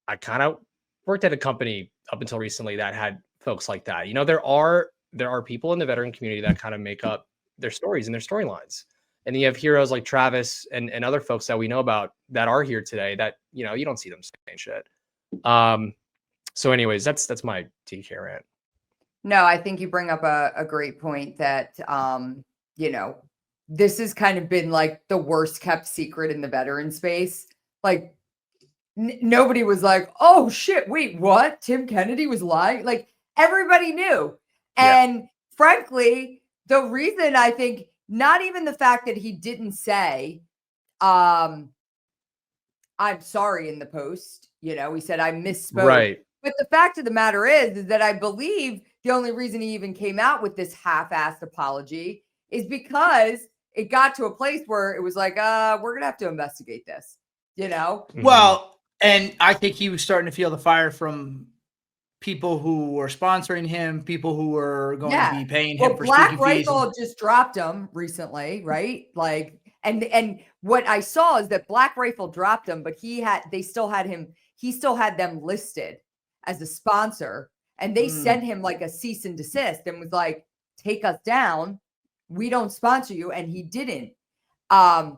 I kind of worked at a company up until recently that had folks like that. There are people in the veteran community that kind of make up their stories and their storylines. And then you have heroes like Travis and other folks that we know about that are here today that, you know, you don't see them saying shit. So anyways, that's my TK rant. No, I think you bring up a great point that, you know, this has kind of been like the worst kept secret in the veteran space. Like nobody was like, oh shit, wait, what? Tim Kennedy was lying? Like everybody knew. And frankly, the reason I think not even the fact that he didn't say, I'm sorry in the post, you know, he said, I misspoke. Right. But the fact of the matter is that I believe the only reason he even came out with this half-assed apology is because it got to a place where it was like, we're going to have to investigate this, you know? Well, and I think he was starting to feel the fire from people who were sponsoring him, people who were going to be paying him for Black speaking fees. Rifle just dropped him recently, right? Like, and what I saw is that Black Rifle dropped him, but he still had them listed as a sponsor, and they sent him like a cease and desist and was like, take us down. We don't sponsor you. And he didn't. I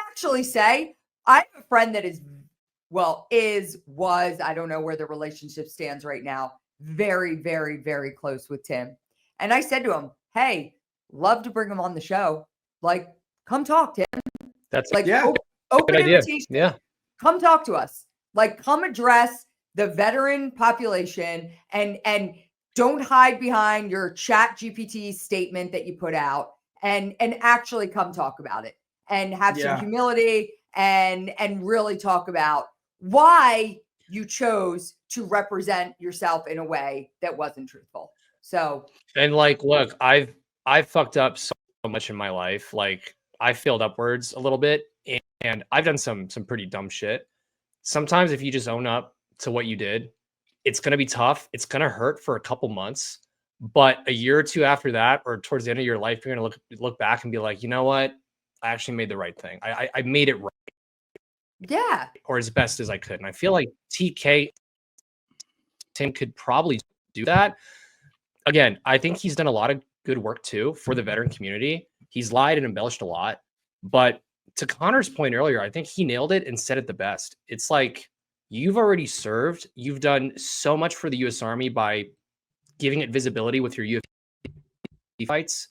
actually say I have a friend that was, I don't know where the relationship stands right now. Very, very, very close with Tim. And I said to him, hey, love to bring him on the show. Like, come talk, Tim. That's like, open invitation. Yeah. Come talk to us. Like, come address the veteran population and don't hide behind your Chat GPT statement that you put out and actually come talk about it and have some humility and really talk about why you chose to represent yourself in a way that wasn't truthful. So, and like, look, I've fucked up so much in my life. Like I failed upwards a little bit and I've done some pretty dumb shit. Sometimes if you just own up to what you did, it's going to be tough. It's going to hurt for a couple months, but a year or two after that, or towards the end of your life, you're going to look back and be like, you know what? I actually made the right thing. I made it right. Yeah. Or as best as I could. And I feel like Tim could probably do that. Again, I think he's done a lot of good work too for the veteran community. He's lied and embellished a lot, but to Connor's point earlier, I think he nailed it and said it the best. It's like, you've already served. You've done so much for the U.S. Army by giving it visibility with your UFC fights,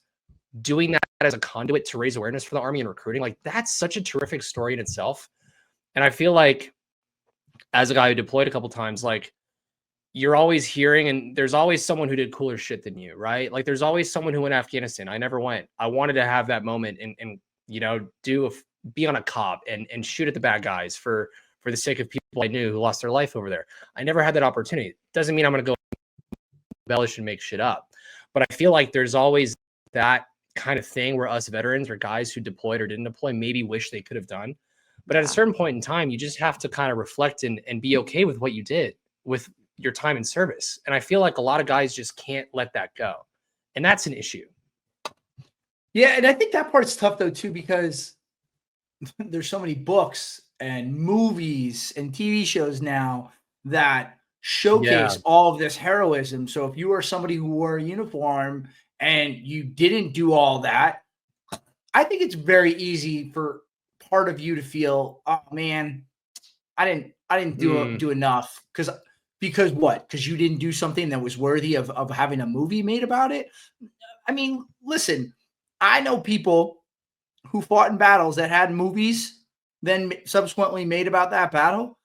doing that as a conduit to raise awareness for the Army and recruiting. Like, that's such a terrific story in itself. And I feel like, as a guy who deployed a couple times, like, you're always hearing, and there's always someone who did cooler shit than you, right? Like, there's always someone who went to Afghanistan. I never went. I wanted to have that moment and you know, be on a cob and shoot at the bad guys for the sake of people I knew who lost their life over there. I never had that opportunity. Doesn't mean I'm going to go embellish and make shit up. But I feel like there's always that kind of thing where us veterans or guys who deployed or didn't deploy maybe wish they could have done. But at a certain point in time, you just have to kind of reflect and be okay with what you did with your time in service. And I feel like a lot of guys just can't let that go. And that's an issue. Yeah, and I think that part's tough though too, because there's so many books and movies and TV shows now that showcase all of this heroism. So if you are somebody who wore a uniform and you didn't do all that, I think it's very easy for part of you to feel, oh man, I didn't do enough. Because what? Because you didn't do something that was worthy of having a movie made about it. I mean, listen, I know people who fought in battles that had movies then subsequently made about that battle.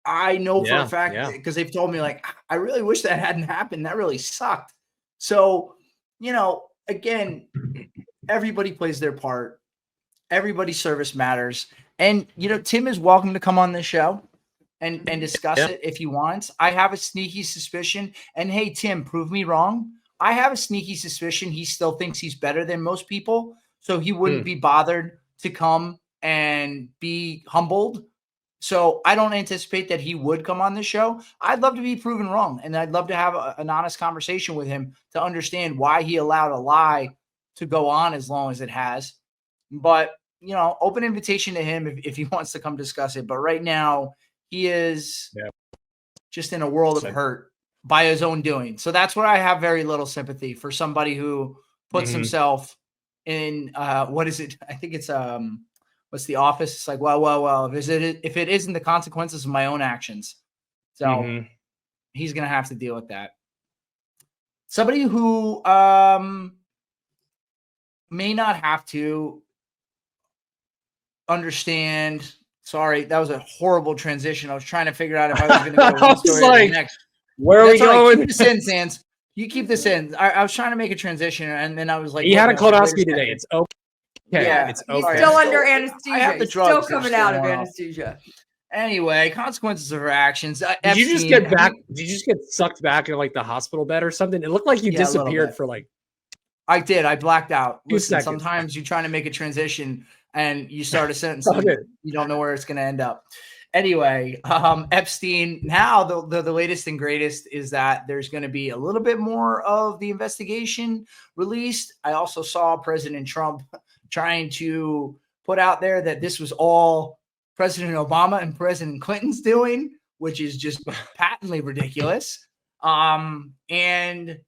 I know for a fact, because they've told me, like, I really wish that hadn't happened. That really sucked. So, you know, again, everybody plays their part. Everybody's service matters. And, you know, Tim is welcome to come on this show and discuss it if he wants. I have a sneaky suspicion. And hey, Tim, prove me wrong. I have a sneaky suspicion he still thinks he's better than most people. So he wouldn't be bothered to come and be humbled. So I don't anticipate that he would come on the show. I'd love to be proven wrong. And I'd love to have an honest conversation with him to understand why he allowed a lie to go on as long as it has. But, you know, open invitation to him if he wants to come discuss it. But right now he is just in a world of hurt by his own doing. So that's where I have very little sympathy for somebody who puts himself in what is it? I think it's what's The Office? It's like, well, if it isn't the consequences of my own actions. So he's gonna have to deal with that. Somebody who may not have to understand. Sorry, that was a horrible transition. I was trying to figure out if I was going to go to one story or the next. Where are we going? Keep this in, Sans. You keep this in. I was trying to make a transition, and then I was like, he had a colonoscopy today. It's okay. Yeah, it's He's okay. still under anesthesia. I have the He's still drugs coming still out of on. anesthesia. Anyway, consequences of her actions. Did you just get back? Did you just get sucked back into like the hospital bed or something? It looked like you disappeared for like. I did. I blacked out. Listen, sometimes you're trying to make a transition and you start a sentence and you don't know where it's going to end up. Anyway, Epstein, now the latest and greatest is that there's going to be a little bit more of the investigation released. I also saw President Trump trying to put out there that this was all President Obama and President Clinton's doing, which is just patently ridiculous. And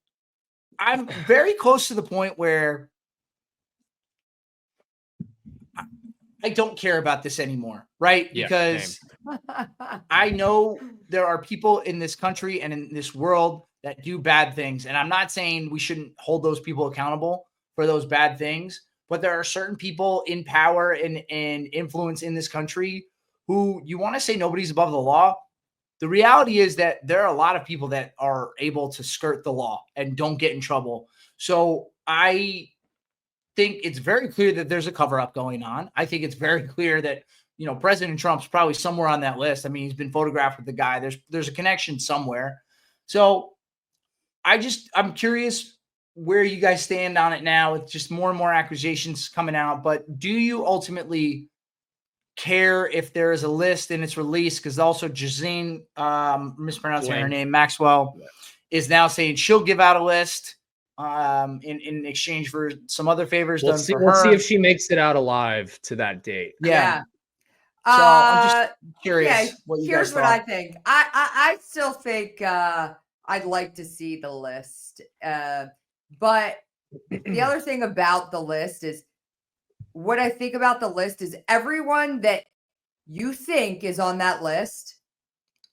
I'm very close to the point where I don't care about this anymore, right? Yeah, because I know there are people in this country and in this world that do bad things. And I'm not saying we shouldn't hold those people accountable for those bad things, but there are certain people in power and influence in this country who you want to say nobody's above the law. The reality is that there are a lot of people that are able to skirt the law and don't get in trouble. So I think it's very clear that there's a cover-up going on. I think it's very clear that, President Trump's probably somewhere on that list. I mean, he's been photographed with the guy. There's a connection somewhere. So I'm curious where you guys stand on it now with just more and more accusations coming out. But do you ultimately care if there is a list and it's released? Because also Jazine, mispronouncing her name, Maxwell, is now saying she'll give out a list in exchange for some other favors done for her. We'll see if she makes it out alive to that date. Yeah. So I'm just curious. Here's what I think. I still think I'd like to see the list. But the other thing about the list is, what I think about the list is everyone that you think is on that list,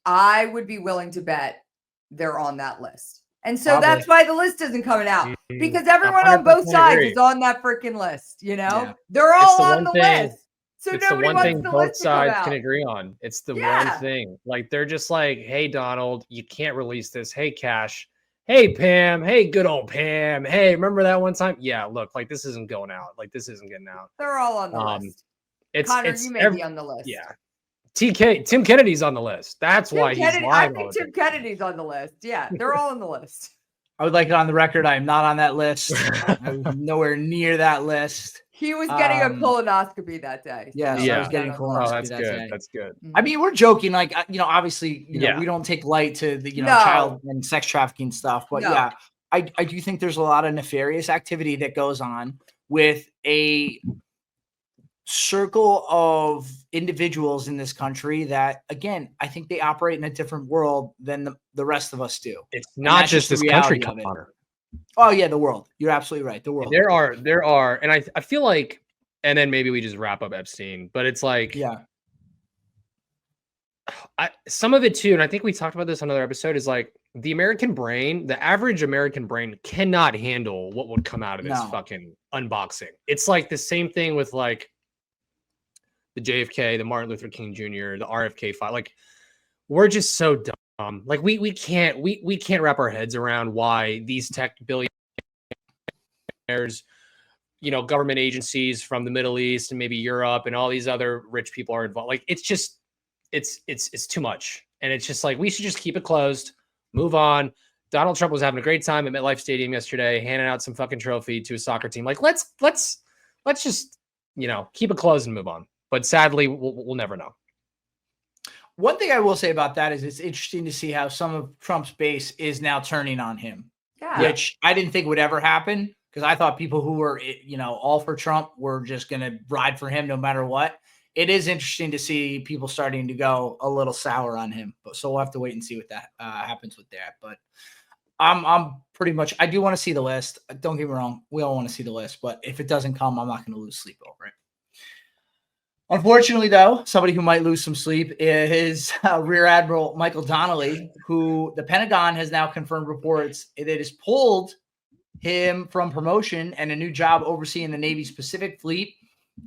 I would be willing to bet they're on that list. And so that's why the list isn't coming out, because everyone on both sides is on that freaking list. They're all on the list. So it's the one thing both sides can agree on. It's the one thing. Like, they're just like, hey, Donald, you can't release this. Hey, Cash. Hey, Pam. Hey, good old Pam. Hey, remember that one time? Yeah, look, like, this isn't going out. Like, this isn't getting out. They're all on the list. Connor, you may be on the list. Yeah. Tim Kennedy's on the list. That's why he's lying. I think Tim Kennedy's on the list. Yeah, they're all on the list. I would like it on the record. I am not on that list. I'm nowhere near that list. He was getting a colonoscopy that day. So I was getting colonoscopy that's that good. day. That's good. I mean, we're joking. Like, obviously, we don't take light to the, child and sex trafficking stuff. But I do think there's a lot of nefarious activity that goes on with a circle of individuals in this country that, again, I think they operate in a different world than the rest of us do. It's not just this country, Connor. Oh yeah, the world. You're absolutely right. The world. There are, and I feel like, and then maybe we just wrap up Epstein, but it's like, some of it too, and I think we talked about this on another episode, is like the American brain, the average American brain cannot handle what would come out of this fucking unboxing. It's like the same thing with like the JFK, the Martin Luther King Jr., the RFK file. Like, we're just so dumb. Like, we can't wrap our heads around why these tech billionaires, government agencies from the Middle East and maybe Europe and all these other rich people are involved. Like, it's just, it's too much. And it's just like, we should just keep it closed, move on. Donald Trump was having a great time at MetLife Stadium yesterday, handing out some fucking trophy to a soccer team. Like, let's just, keep it closed and move on. But sadly, we'll never know. One thing I will say about that is it's interesting to see how some of Trump's base is now turning on him, which I didn't think would ever happen, because I thought people who were, all for Trump were just going to ride for him no matter what. It is interesting to see people starting to go a little sour on him. So we'll have to wait and see what that happens with that. But I'm pretty much. I do want to see the list. Don't get me wrong. We all want to see the list, but if it doesn't come, I'm not going to lose sleep over it. Unfortunately, though, somebody who might lose some sleep is Rear Admiral Michael Donnelly, who the Pentagon has now confirmed reports it has pulled him from promotion and a new job overseeing the Navy's Pacific Fleet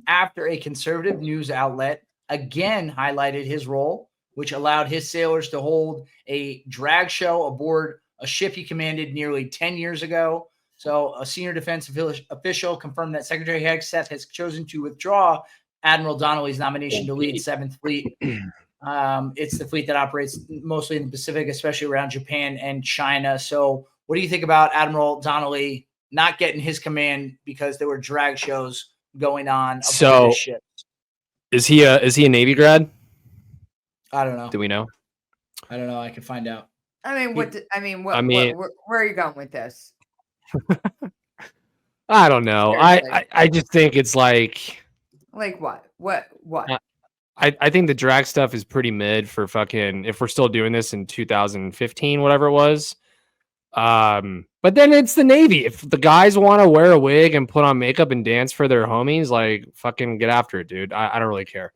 after a conservative news outlet again highlighted his role, which allowed his sailors to hold a drag show aboard a ship he commanded nearly 10 years ago. So a senior defense official confirmed that Secretary Hegseth has chosen to withdraw Admiral Donnelly's nomination to lead 7th Fleet. It's the fleet that operates mostly in the Pacific, especially around Japan and China. So what do you think about Admiral Donnelly not getting his command because there were drag shows going on aboard his ship? Is he a Navy grad? I don't know. Do we know? I don't know. I can find out. I mean, where are you going with this? I don't know. I just think it's like what? I think the drag stuff is pretty mid for fucking if we're still doing this in 2015, whatever it was. But then it's the Navy. If the guys want to wear a wig and put on makeup and dance for their homies, like fucking get after it, dude. I don't really care.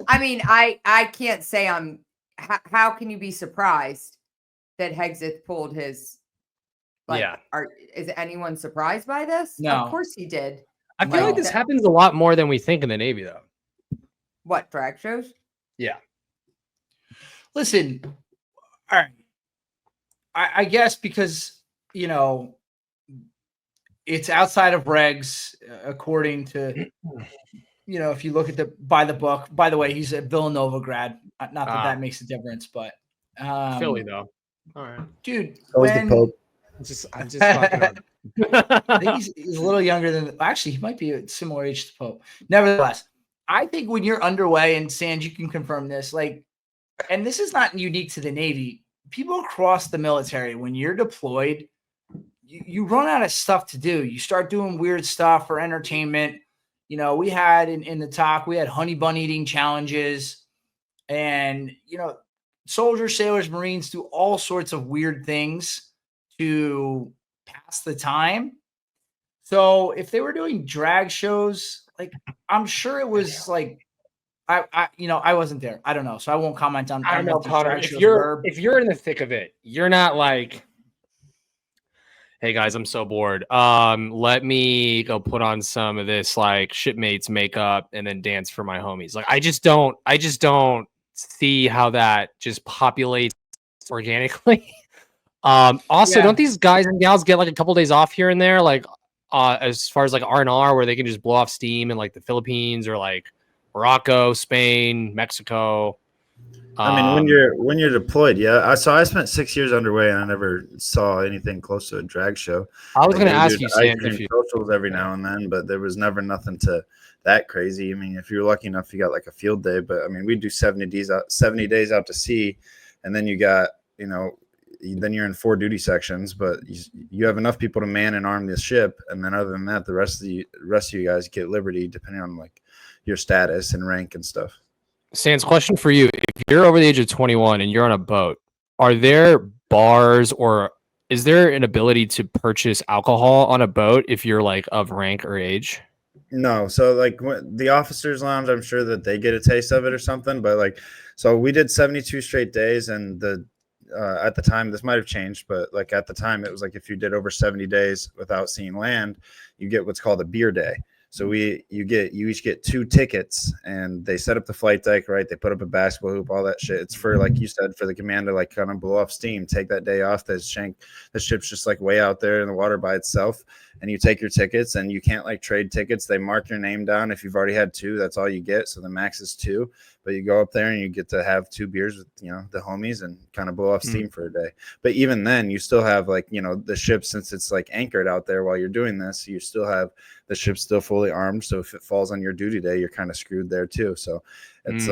I mean, I can't say I'm. How can you be surprised that Hegseth pulled his? Like, yeah. Is anyone surprised by this? No. Of course he did. I feel like this happens a lot more than we think in the Navy, though. What, drag shows? Yeah. Listen, all right. I guess because, it's outside of regs, according to, if you look at by the book. By the way, he's a Villanova grad. Not that makes a difference, but Philly though. All right, dude. So was the Pope. I'm just talking. I think he's a little younger than. Actually, he might be a similar age to the Pope. Nevertheless, I think when you're underway, and Sands, you can confirm this. And this is not unique to the Navy. People across the military, when you're deployed, you run out of stuff to do. You start doing weird stuff for entertainment. We had in the talk, we had honey bun eating challenges, and soldiers, sailors, Marines do all sorts of weird things to pass the time. So if they were doing drag shows, I'm sure it was I wasn't there. I don't know. So I won't comment on. I don't know, Connor. If you're in the thick of it, you're not like, hey guys, I'm so bored. Let me go put on some of this shipmates makeup and then dance for my homies. I just don't see how that just populates organically. Also, don't these guys and gals get a couple days off here and there, as far as R&R, where they can just blow off steam in the Philippines or Morocco, Spain, Mexico? I mean, when you're deployed, yeah. So I spent 6 years underway, and I never saw anything close to a drag show. I was going to ask you, Sam, if you socials every now and then, but there was never nothing to that crazy. I mean, if you're lucky enough, you got a field day, but I mean, we do 70 days out to sea, and then you got then you're in 4 duty sections, but you have enough people to man and arm the ship, and then other than that, the rest of you guys get liberty depending on your status and rank and stuff. Sans, question for you. If you're over the age of 21 and you're on a boat, are there bars or is there an ability to purchase alcohol on a boat if you're of rank or age? No. So the officers lounge, I'm sure that they get a taste of it or something, but so we did 72 straight days, and at the time, this might have changed, but at the time it was if you did over 70 days without seeing land, you get what's called a beer day. So you each get 2 tickets, and they set up the flight deck, right? They put up a basketball hoop, all that shit. It's for, like you said, for the commander, kind of blow off steam, take that day off. The ship's just way out there in the water by itself, and you take your tickets, and you can't trade tickets. They mark your name down. If you've already had 2, that's all you get. So the max is 2, but you go up there and you get to have 2 beers with, the homies and kind of blow off steam for a day. But even then you still have the ship, since it's anchored out there while you're doing this, you still have the ship's still fully armed. So if it falls on your duty day, you're kind of screwed there too. So it's,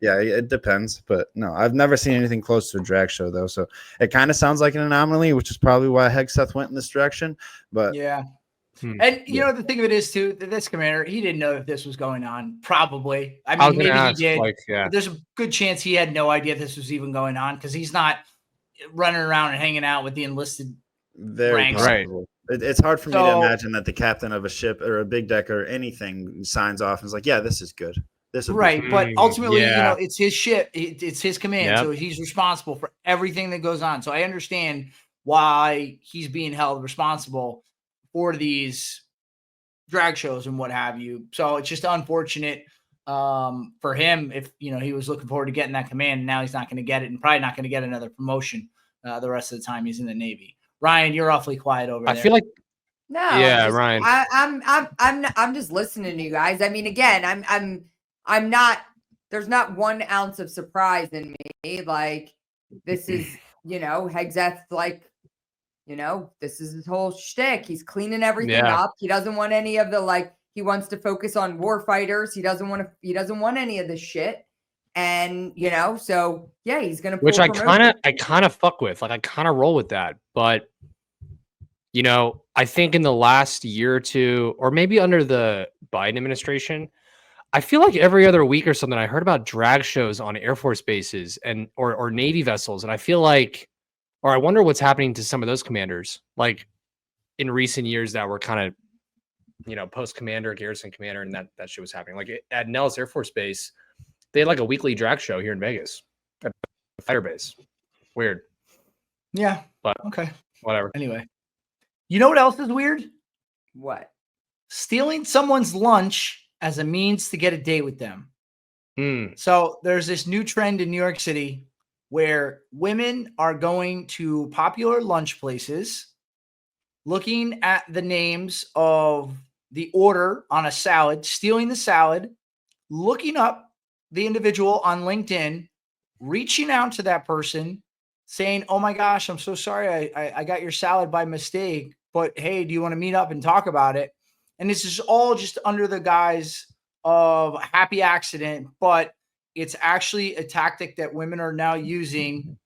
yeah, it depends, but no, I've never seen anything close to a drag show though. So it kind of sounds like an anomaly, which is probably why Hegseth went in this direction. But yeah. And the thing of it is too, that this commander, he didn't know that this was going on. Probably. I mean, maybe he did. But there's a good chance he had no idea this was even going on, because he's not running around and hanging out with the enlisted Very ranks. possible. It's hard for me to So- imagine that the captain of a ship or a big deck or anything signs off and is like, yeah, this is good. This will be Right, but ultimately, yeah. it's his ship, it's his command, Yep. so he's responsible for everything that goes on. So I understand why he's being held responsible for these drag shows and what have you. So it's just unfortunate for him if he was looking forward to getting that command, and now he's not going to get it, and probably not going to get another promotion the rest of the time he's in the Navy. Ryan, you're awfully quiet over there. I feel like No, Yeah, Ryan. I'm just listening to you guys. I mean, again, I'm not. There's not 1 ounce of surprise in me. Like this is, Hexeth's like, this is his whole shtick. He's cleaning everything up. He doesn't want any of the He wants to focus on war fighters. He doesn't want any of this shit. And so yeah, he's gonna. Which I kind of fuck with. Like I kind of roll with that, but I think in the last year or two, or maybe under the Biden administration, I feel like every other week or something, I heard about drag shows on Air Force bases and or Navy vessels, and I feel like, or I wonder what's happening to some of those commanders, like in recent years that were kind of post commander, garrison commander, and that shit was happening. Like at Nellis Air Force Base, they had like a weekly drag show here in Vegas at the fire base. Weird. Yeah. But okay. Whatever. Anyway, you know what else is weird? What? Stealing someone's lunch as a means to get a date with them. So there's this new trend in New York City where women are going to popular lunch places, looking at the names of the order on a salad, stealing the salad, looking up the individual on LinkedIn, reaching out to that person, saying, "Oh my gosh, I'm so sorry. I got your salad by mistake, but hey, do you want to meet up and talk about it?" And this is all just under the guise of a happy accident, but it's actually a tactic that women are now using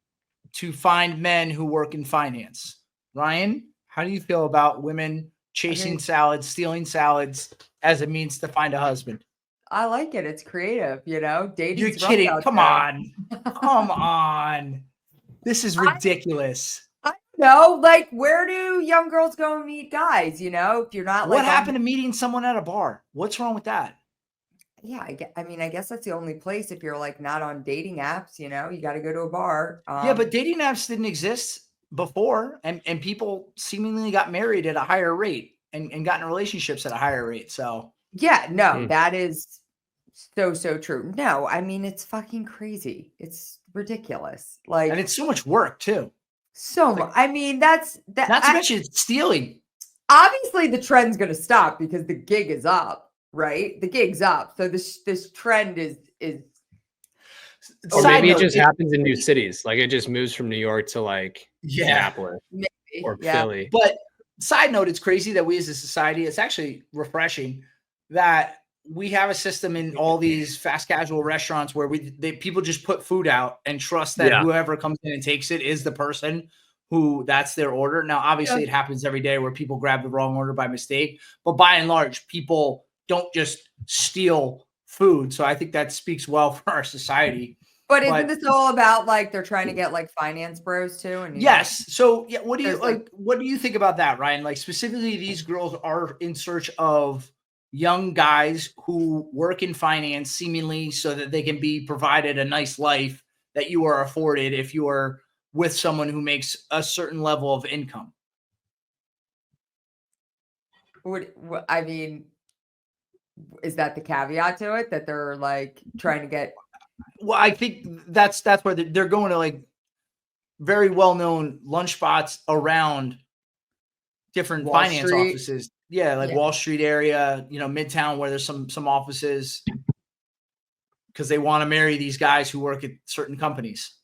to find men who work in finance. Ryan, how do you feel about women chasing salads, stealing salads as a means to find a husband? I like it. It's creative, dating. You're kidding. Come on. Come on. This is ridiculous. No, where do young girls go and meet guys? If you're not what happened to meeting someone at a bar? What's wrong with that? Yeah, I guess that's the only place if you're not on dating apps, you got to go to a bar. Yeah, but dating apps didn't exist before, and people seemingly got married at a higher rate and got in relationships at a higher rate. So yeah, no, that is so true. No, I mean, it's fucking crazy. It's ridiculous. And it's so much work too. So much. I mean, that's that. Not to mention it's stealing. Obviously, the trend's going to stop because the gig is up. Right, the gig's up, so this trend is. Or maybe it just happens in new cities, like it just moves from New York to Minneapolis or Philly. But side note, it's crazy that we as a society, it's actually refreshing that we have a system in all these fast casual restaurants where people just put food out and trust that whoever comes in and takes it is the person who that's their order. Now, obviously, it happens every day where people grab the wrong order by mistake, but by and large, people don't just steal food. So I think that speaks well for our society. But isn't this all about they're trying to get finance bros too? And yes. So yeah, what do you what do you think about that, Ryan? Specifically, these girls are in search of young guys who work in finance, seemingly so that they can be provided a nice life that you are afforded if you are with someone who makes a certain level of income. I mean, is that the caveat to it that they're trying to get? Well, I think that's where they're going to very well-known lunch spots around different finance offices. Yeah, Wall Street area, Midtown, where there's some offices, because they want to marry these guys who work at certain companies.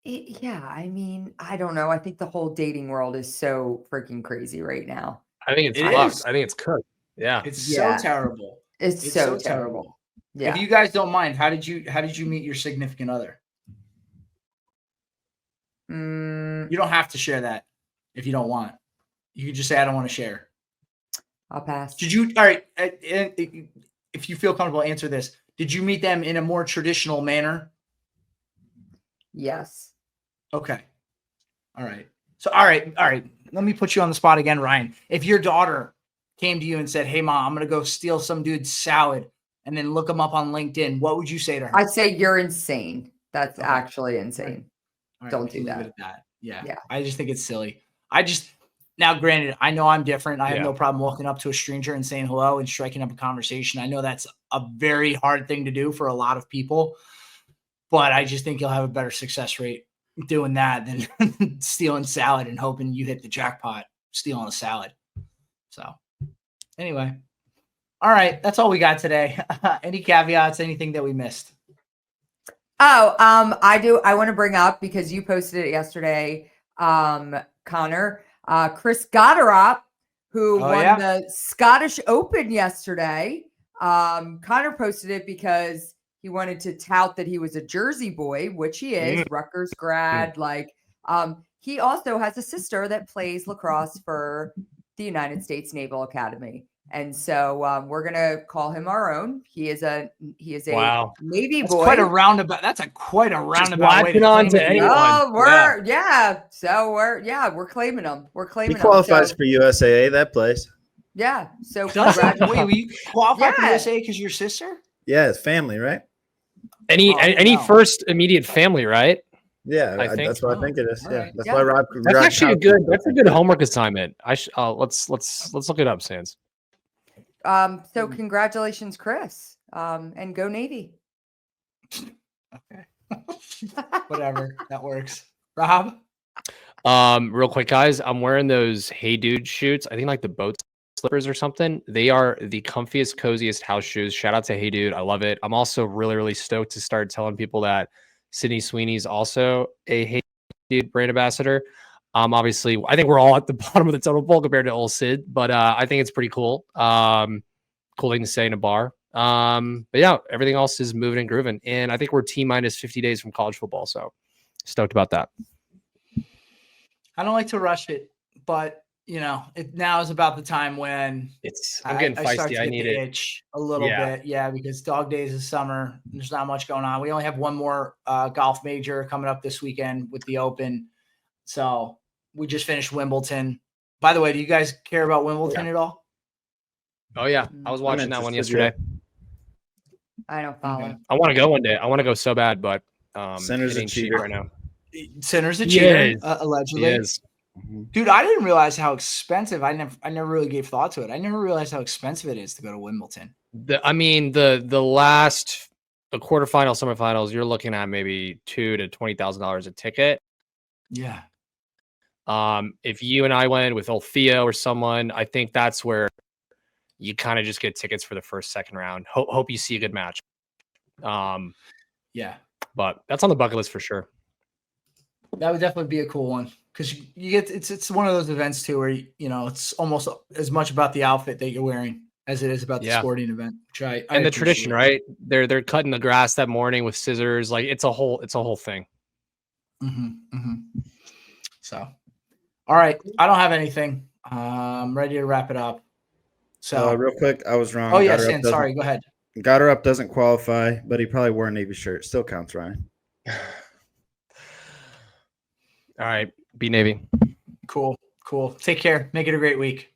Yeah, I mean, I don't know. I think the whole dating world is so freaking crazy right now. I think it's fucked. I think it's cooked. Yeah, it's so terrible. It's so terrible. Yeah. If you guys don't mind, how did you meet your significant other? You don't have to share that if you don't want. You can just say I don't want to share. I'll pass. Did you? All right. If you feel comfortable, answer this. Did you meet them in a more traditional manner? Yes. Okay. All right. So, all right. Let me put you on the spot again, Ryan. If your daughter came to you and said, "Hey, mom, I'm going to go steal some dude's salad and then look him up on LinkedIn," what would you say to her? I'd say you're insane. That's actually insane. All right, Don't do leave that. it at that. Yeah. Yeah. I just think it's silly. Now, granted, I know I'm different. I have no problem walking up to a stranger and saying hello and striking up a conversation. I know that's a very hard thing to do for a lot of people, but I just think you'll have a better success rate doing that than stealing salad and hoping you hit the jackpot stealing a salad. So anyway, all right, that's all we got today. Any caveats, anything that we missed? I do. I want to bring up, because you posted it yesterday, Connor, Chris Gotterup, who won the Scottish Open yesterday. Connor posted it because he wanted to tout that he was a Jersey boy, which he is, Rutgers grad. He also has a sister that plays lacrosse for the United States Naval Academy. And so we're gonna call him our own. He is a Navy boy. Quite a roundabout. That's quite a roundabout way to on to anyone. Oh, So we're claiming him. We're claiming he qualifies for USAA, that place. Yeah. So wait, we qualify for USAA because your sister? Yeah, it's family, right? Any first immediate family, right? Yeah, that's what I think it is. Right. That's why Rob. That's actually a good homework assignment. Let's look it up, Sans. So congratulations, Chris. And go Navy. Okay. Whatever. That works. Rob? Real quick, guys. I'm wearing those Hey Dude shoots. I think like the boat slippers or something. They are the comfiest, coziest house shoes. Shout out to Hey Dude. I love it. I'm also really, really stoked to start telling people that Sydney Sweeney's also a Hey Dude brand ambassador. Obviously, I think we're all at the bottom of the total poll compared to old Sid, but I think it's pretty cool. Cool thing to say in a bar. But yeah, everything else is moving and grooving. And I think we're T-minus 50 days from college football. So stoked about that. I don't like to rush it, but now is about the time when I'm getting feisty. I need it itch a little bit. Yeah, because dog days is summer. There's not much going on. We only have one more golf major coming up this weekend with the Open. So we just finished Wimbledon. By the way, do you guys care about Wimbledon at all? Oh yeah, I was watching that one yesterday. I don't follow. I want to go one day. I want to go so bad, but Sinner's a cheater right now. Sinner's a cheater, allegedly. He is. Dude, I didn't realize how expensive. I never really gave thought to it. I never realized how expensive it is to go to Wimbledon. The quarterfinal, semifinals, you're looking at maybe $2,000 to $20,000 a ticket. Yeah. If you and I went with old Theo or someone, I think that's where you kind of just get tickets for the first, second round. Hope you see a good match. Yeah, but that's on the bucket list for sure. That would definitely be a cool one, because you get it's one of those events too where it's almost as much about the outfit that you're wearing as it is about the sporting event. Which I the tradition, right? They're cutting the grass that morning with scissors. Like it's a whole thing. So, all right, I don't have anything. I'm ready to wrap it up. So real quick, I was wrong. Oh yeah, Sin, sorry. Go ahead. Gotterup doesn't qualify, but he probably wore a Navy shirt. Still counts, Ryan. All right, be Navy. Cool. Take care. Make it a great week.